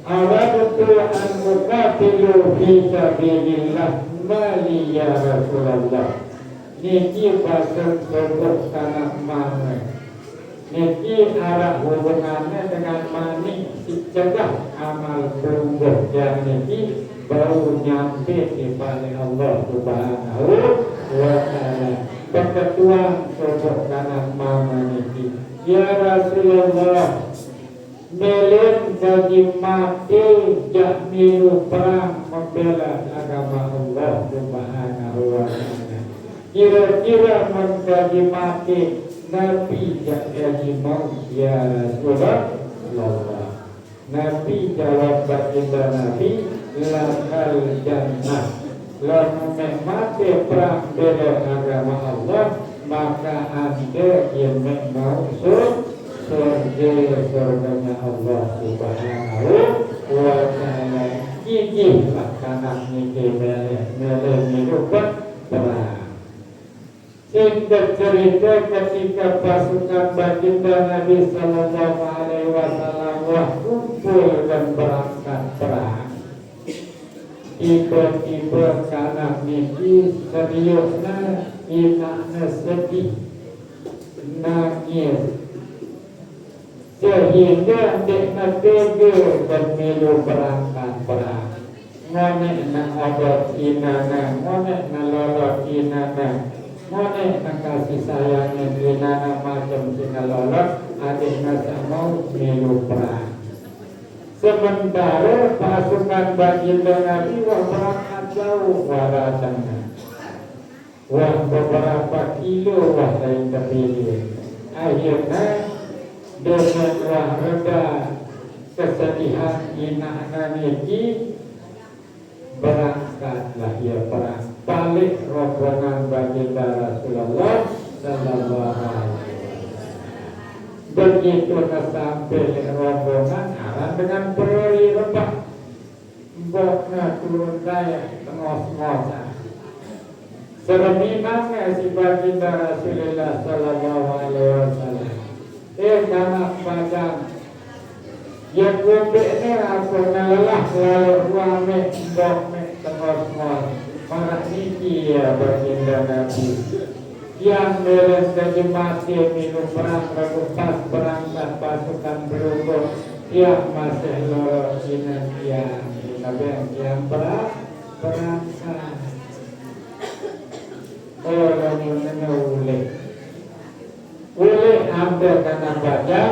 aradtu an uqatilu fi sabilillah mali ya Rasulullah. Niki pasal sebut tanah mana. Niki arah hubungannya dengan mani cegah amal berubah yang niki baru nyampe di balik Allah Subhanahu wa ta'ala. Keketuaan sebut tanah mana niki. Ya Rasulullah, Melin bagi mati jak milu perang membela agama Allah Subhanahu wa ta'ala. Kira-kira menjadi mati Nabi jak jadi mau ya Rasulullah. Nabi jawab baginda Nabi lakal jannah. Lalu mati perang bela agama Allah maka anda yang mau surganya Allah Subhanahu wa ta'ala. Gigihlah kanak niki meleh hidupan perang. Singkat cerita ketika pasukan baginda Nabi sallallahu alaihi wasallam kumpul dan berangkat perang. Tiba-tiba kanak niki seriusnya inaknya sedih nangis. Sehingga dekna tega dan milu berangkat perang. Ngonek na adat inana, ngonek na lolot inana, ngonek na kasih sayangnya inana macam sina lolot, adik na mau milu perang. Sementara pasukan baginda Nabi wah berangkat jauh waratana. Wah beberapa kilo wah lain terpilih. Akhirnya dengan reda kesedihan inakna niki berangkatlah ia perang balik rombongan baginda Rasulullah sallallahu alaihi wasallam. Begitu sampai rombongan aran dengan beri rebah mbokna turun daya tengos-ngosan. Sereminangnya si baginda Rasulullah sallallahu alaihi wasallam. Kanak padang yang gobeknya aku nalah lalu ruame mbok mek tengos-ngos para niki ya baginda Nabi yang beres dari mati minum perang pas berangkat pasukan berubah yang masih lorong inan yang berangkat orang menoleh boleh ambil karena baca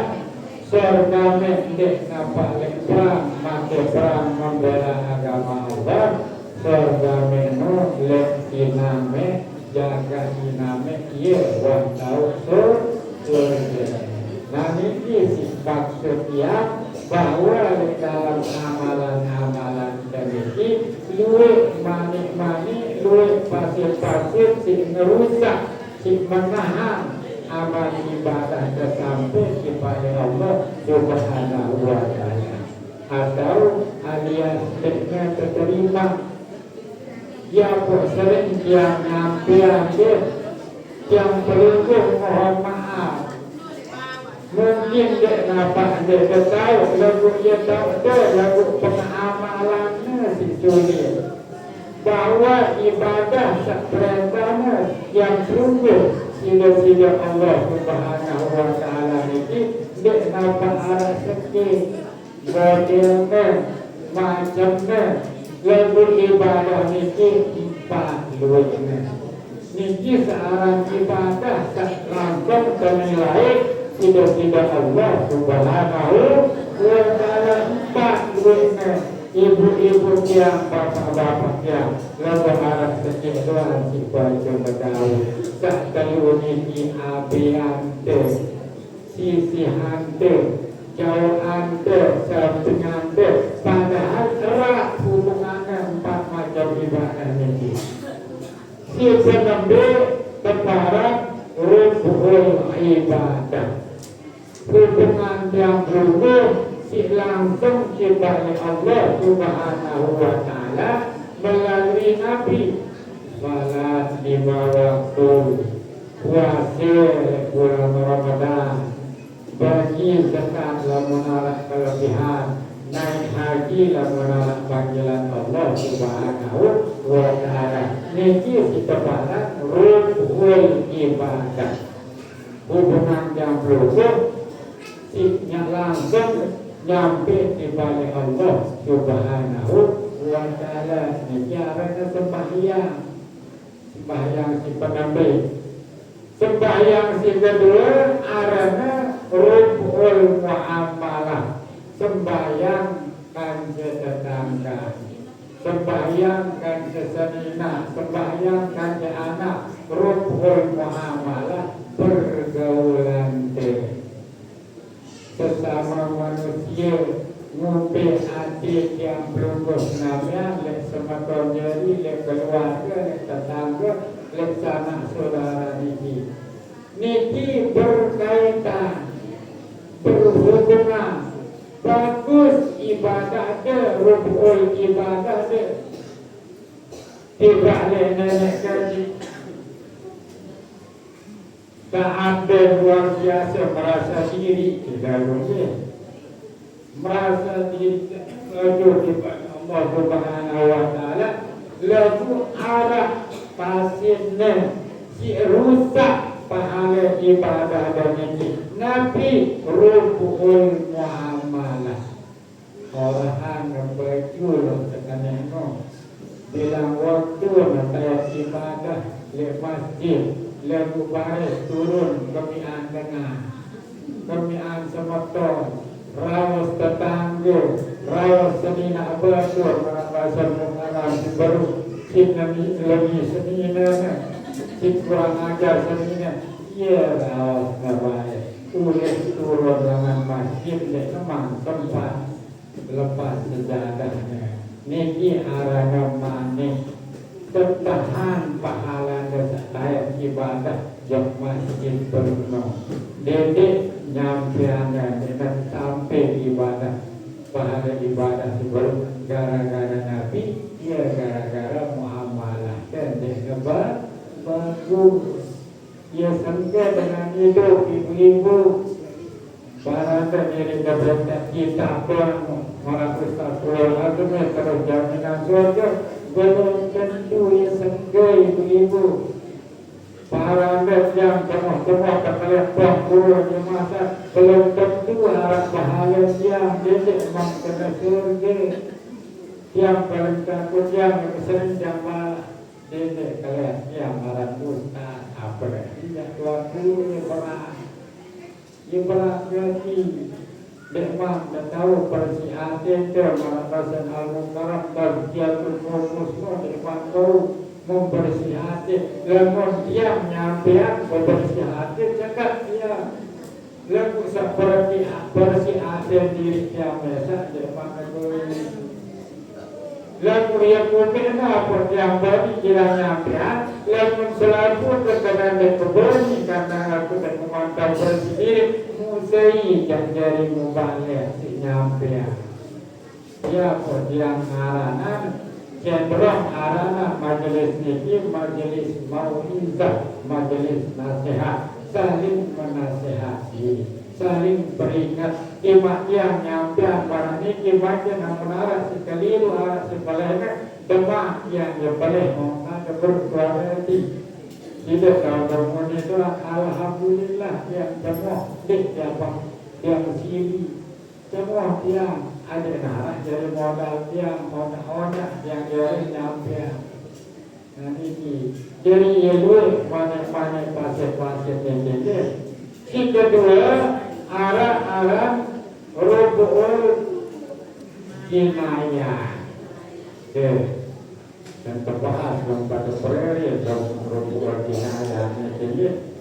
surga mendek nampak perang maka perang membela agama Allah surga menu lek iname jaga iname iya wang tahu surga. Nah ini si maksud ya bahwa dalam amalan-amalan demikian luwe manik-manik luwe pasir-pasir si ngerusak si menahan amal ibadah sampai kepada Allah Subhanahu wa ta'ala atau alias dengan terima yang sering yang hampir yang perlu mohon maaf mungkin dia nampak dia tahu lagu dia tahu lagu pengamalannya si sulit bahwa ibadah perintahnya yang sungguh sila-sila Allah Subhanahu wa ta'ala ini dia nampak arah sekit modelnya macamnya lagu ibadah niki empat luwihna. Niki searang ibadah langsung senilai tidak Allah Subhanahu wa ta'ala empat luwihna. Ibu-ibu yang bapak-bapak yang lalu harap sekian si baju berdau sak kayu niki abiante sisi hante jauh ante sebengante padahal erat hubungannya empat macam ibadah niki si penambil keparat rukun ibadah hubungan yang berhubung si langsung kepada Allah Subhanahu wa ta'ala melalui Nabi salat 5 waktu puasa bulan Ramadan bagi zakat lamun arah kelebihan naik haji lamun arah panggilan Allah Subhanahu wa ta'ala niki kepada rukun ibadah hubungan yang berhubung si yang langsung nyampe di balik Allah Subhanahu wa ta'ala. Ini arahnya sembahyang si penambil. Sembahyang si kedua arahnya rukul muamalah, sembahyang kan tetangga, sembahyang kan sesenina, sembahyang kan anak, rukul muamalah pergaulan sesama manusia ngumpi hati yang berunggus namanya lek sematon jari lek keluarga lek tetangga lek sanak saudara niki berkaitan berhubungan bagus ibadah dia rukun ibadah dia tidak nenek kaji tak ada luar biasa merasa diri tidak boleh merasa diri laju kepada Allah Subhanahu wa ta'ala laju arah pasirnya si rusak pahala ibadah dan ini Nabi rukun muamalah orang yang berjul sekarang bilang waktu nak ibadah di masjid lagu baris turun kemian tengah kemian semotor rawas tetangga rawas senina bersyur bahasa mengarang baru kita lagi senina kita kurang ajar senina ia rawas baik tulis turun dengan masjid memang tempat lepas sejadahnya niki arahnya manik tertahan pahala dosa layak ibadah yang masjid penuh dedek nyampiannya dan sampai ibadah pahala ibadah sebelum gara-gara Nabi ya gara-gara muamalah dan dia bagus ya sangka dengan hidup ibu-ibu para diri dapat kita pun melakukan keluarga terus jaminan surga belum tentu ya sangka ibu-ibu para yang tengah-tengah kekalian bangkuru di masa belum tentu harap bahagia yang dedek memang kena surga yang paling takut yang sering jamaah dedek kalian yang marah ustaz apa ya tuan guru yang berarti memang dan tahu persiapan itu merasakan al-mukarram dan kiatul muslim memang tahu membersih hati lamun dia nyampean membersih hati cakap dia lalu seperti bersih hati diri dia biasa dia pakai lalu dia mungkin apa yang bagi kira nyampean lalu selalu terkadang berbersih karena aku dan memantau bersih diri musai yang jadi mubalik si nyampean dia pun yang ngaranan cenderung arana majelis niki majelis mau'izah majelis nasihat saling menasihati saling beringat imak yang nyampian barang niki baca namun arah sekeliru arah sebelahnya demak yang boleh ada berkualiti tidak tahu itu alhamdulillah yang semua dik dapat yang sini semua yang ada narah jadi modal yang onak yang dia nyampe. Nanti jadi itu mana pasien ini. Si kedua arah rubul jinayah. Dan terbahas pada preri dalam rubul jinayah ini.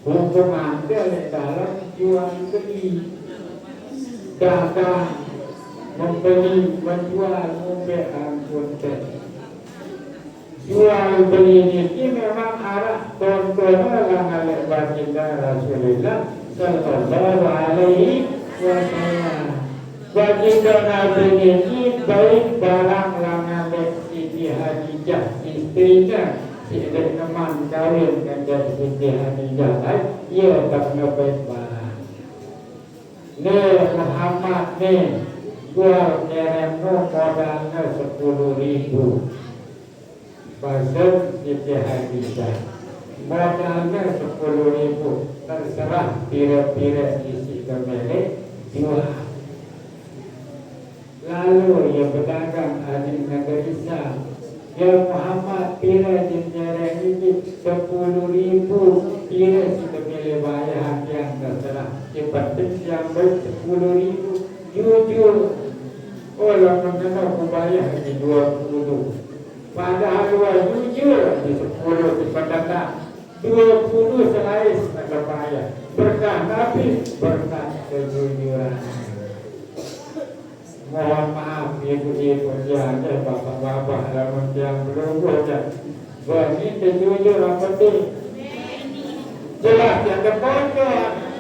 Hukum ada dalam jual beli, dagang, membeli, menjual, membeli konten. Jual beli ini memang arah contohnya oleh baginda Rasulullah Sallallahu Alaihi Wasallam. Baginda Nabi ini baik barang langan Siti Hadijah istrinya. Tidak teman kawin dengan Siti Hadijah, ia tak baik barang. Ni Muhammad ni jual kerana modalnya 10.000. Pasal Siti Hadijah modalnya 10.000. Terserah pira-pira isi kembali jual. Lalu ia berdagang adik negeri Islam. Ya Muhammad pira jenjara ini 10.000 pira sudah boleh bayar yang terserah. Cepat yang baik 10.000 jujur. Orang mengenal membayar di 20. Padahal luar jujur di 10 dipadatan 20 selain tak bayar. Berkah Nabi, berkah kejujuran. Mohon maaf ibu-ibu yang bapak-bapak dalam yang belum bekerja. Bagi jujur apa tu? Jelas yang terpojok.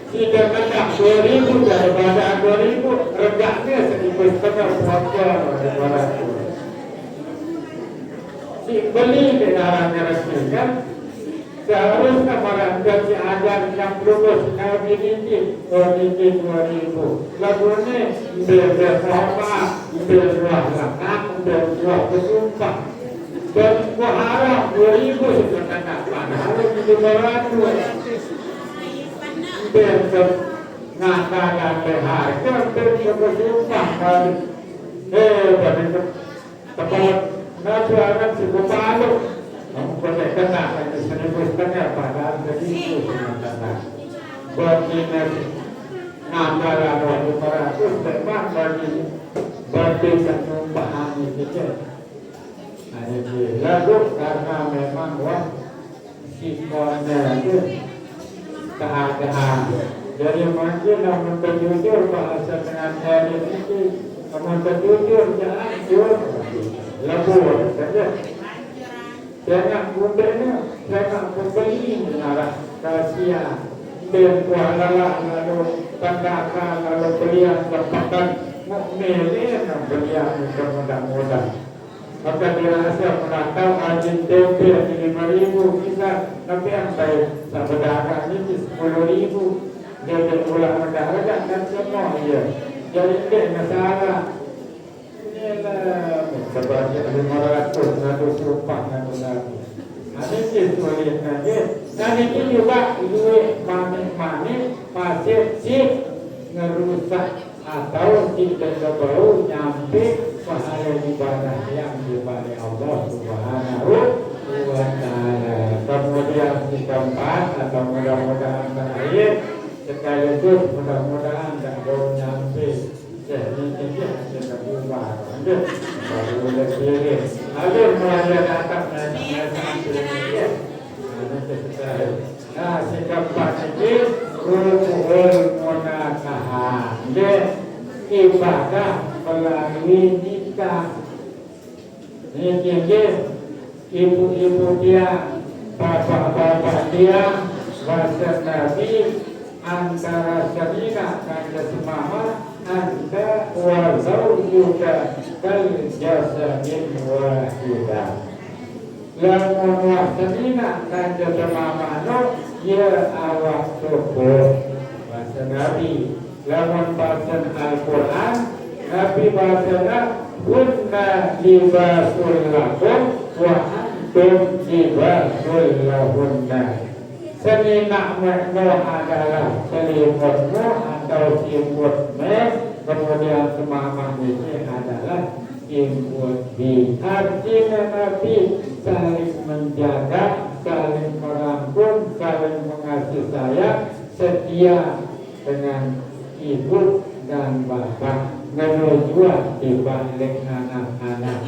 Tidak menang 2.000 daripada 2.000 regaknya 1.500 pojok daripada itu. Si beli kendaraan resmi kan? Seharusnya merangkap si ajar yang lulus Nabi ini 2.000. Lalu ni berdoa, berdoa langkah, berdoa bersumpah. Dan berharap 2.000 sebenarnya padahal itu 200. Berngatakan berharga, bersumpah kali. Dari tempat Nabi akan cukup malu. Boleh kena itu 1.500 padahal begitu sebenarnya. Baginya ngamalan 200 memang bagi penyumpahan itu. Lalu karena memang sikonnya itu keadaan. Jadi mungkin namun berjujur bahasa dengan elit itu, namun berjujur jangan jual lebur saja. Jangan bundanya, jangan pembeli menarah kasihan. Dan kualalah lalu tandakan lalu belian dapatkan mukminin belian mudah-mudah. Maka dirasa menatau ajin tempe 5.000 kita tapi yang baik sahabat ini 10.000 dia berulang negara dan semua ya. Jadi tidak masalah. Sebanyak 500 nado sumpah nado nabi. Ada sesuatu lagi. Dan ini juga duit manik-manik pasir si ngerusak atau tidak bau nyampe pahala ibadah yang diberi Allah Subhanahu wa Ta'ala. Kemudian di keempat atau mudah-mudahan terakhir sekaligus mudah-mudahan tak bau nyampe. Jadi kita berubah. Baru lebih. Ada mulai datang dan nah, sekeempat ini rukun munakaha. Ibadah melalui nikah. Ini ibu-ibu dia, bapak-bapak dia, bahasa Nabi antara semina dan sesemama anda wazau juga kal jasadin wahidah. Lamun wasamina dan sesemama no ya awak tubuh bahasa Nabi. Lamun bahasa Al-Quran Nabi bahasa kunna libasul lakum wa antum libasul lahunna. Selimut adalah selimutmu atau selimutmu kemudian semamah ini adalah imbudi. Artinya Nabi saling menjaga, saling merangkul, saling mengasihi sayang, setia dengan ibu dan bapak, menunjuk di balik anak-anak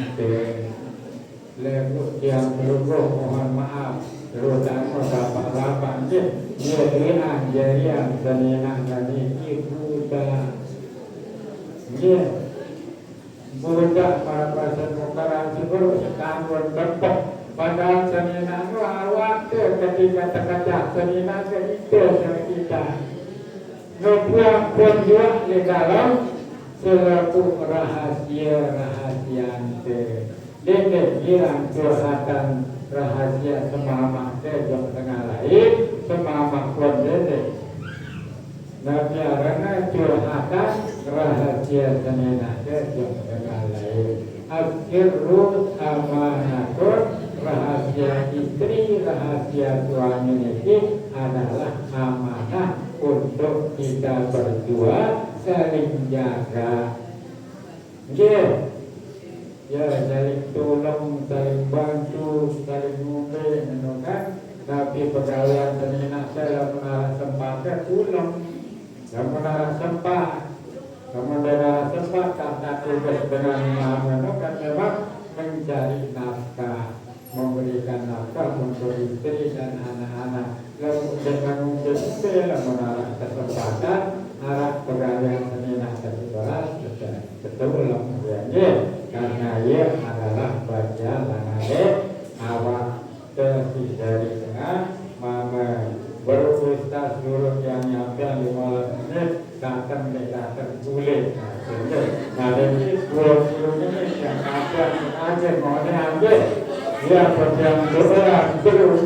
Lebu yang berhubung mohon maaf terutama bapak-bapak jadian senina dari ibu dan budak para pasien mukaran sebelum setahun berpok padahal senina itu awak ketika terkacak senina itu kita ngebuang pun juga di dalam selaku rahasia Dede bilang curhatan rahasia semama kejok tengah lain, semama pun dede. Nabiarana curhatan rahasia senina kejok tengah lain. Akhirul amanatun, rahasia istri, rahasia suami ini adalah amanah untuk kita berdua saling jaga. Ya, saling tolong, saling bantu, saling ngombe, kan? Tapi pegawai senina saya menara sempat pulang, menara sempat, menara sempat karena tugas dengan mama, kan memang mencari nafkah, memberikan nafkah untuk istri dan anak-anak. Lalu dengan mungkin menara kesempatan, arah pegawai senina tersebar, betul lah, karena ia adalah bagian langade awak tersih dari tengah mama berustaz dulu yang nyampe 5 menit datang boleh nah dari 20 menit yang ada mau ambil dia berjam doa terus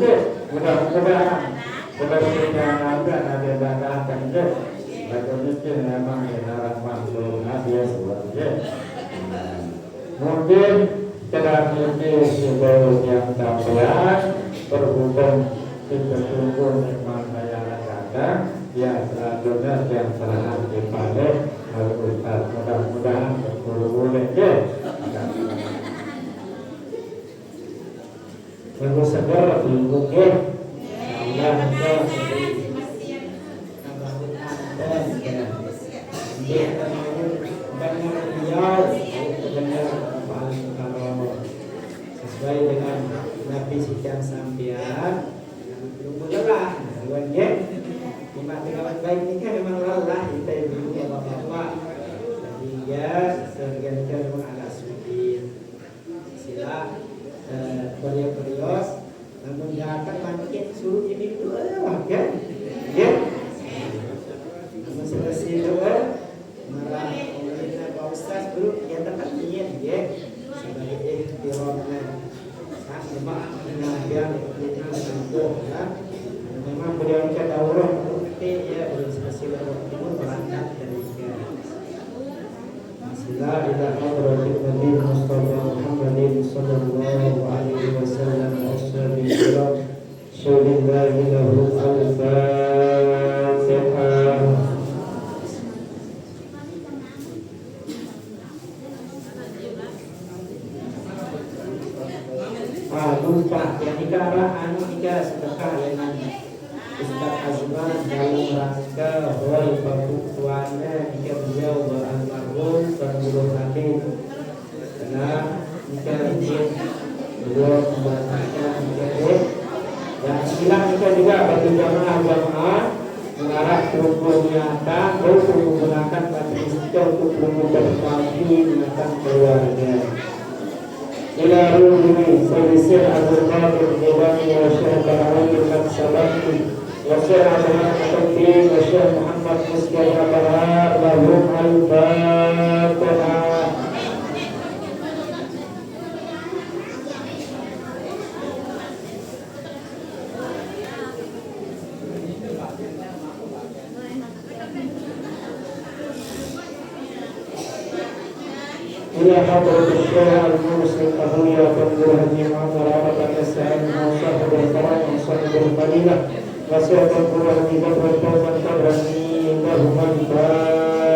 mudah-mudahan selesainya ada datang betul memang benar masuk dia buat mungkin terakhir sebelum yang sampean berhubung kita tunggu nikmat bayaran datang ya selanjutnya yang serahan dibalik Ustaz mudah-mudahan boleh bagus segera mungkin Allah sesuai dengan Nabi Sidang Sampian belum lelah tuannya lima tilawat baik ini kan memang lelah kita ibu ya bapak-bapak sehingga sebagian memang agak sulit sila beliau-beliau namun datang makin suruh ini itu kan ya namun selesai itu marah pemerintah Pak Ustaz dulu yang tepat niat ya sebagai ikhtiramnya memang mengajar kita untuk kan memang beliau kita daurah nanti ya belum selesai waktu berangkat dari Bismillahirrahmanirrahim Nabi Mustafa Muhammadin sallallahu alaihi wasallam wassabiqillah syulillahi lahu al-fatihah. Lupa yang dikara ika sedekah dengan Ustaz Azman dalam rangka hol pembukuannya ika beliau beralmarhum berbuluh hati karena ika izin beliau membacakan ika dan silang ika juga bagi jamaah mengarah kumpul nyata untuk menggunakan baterai untuk mengumpul pagi dengan keluarga. إلى روحه فلسر عبد القادر الجيلاني والشيخ العلي السلفي والشيخ عبد الحكيم والشيخ محمد مسكين البراء لهم الفاتحة. إلى حضرة الشيخ المرسل أبويا تنظر هديما مرارة يسعد وصاحب الكرم وصاحب الفضيلة وسيد القرآن بدر الفوز الكرمي لهم الفاتحة.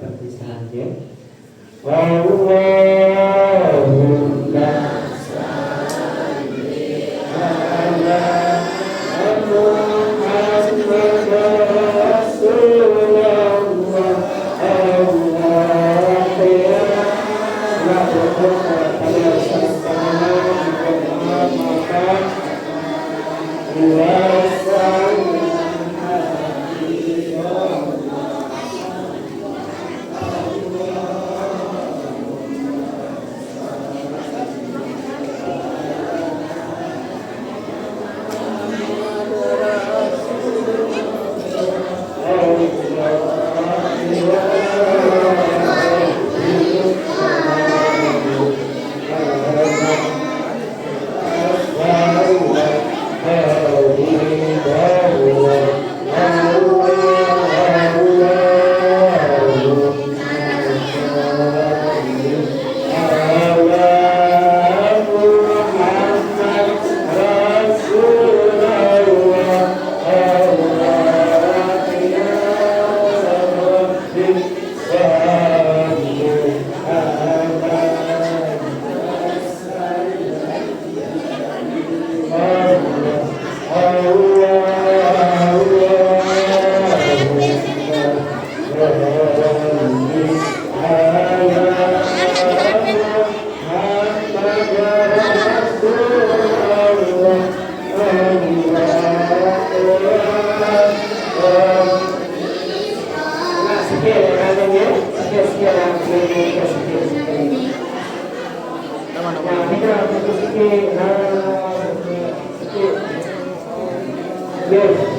perpisahan ya. Allahumma salli ala Muhammad Rasulullah. Yes.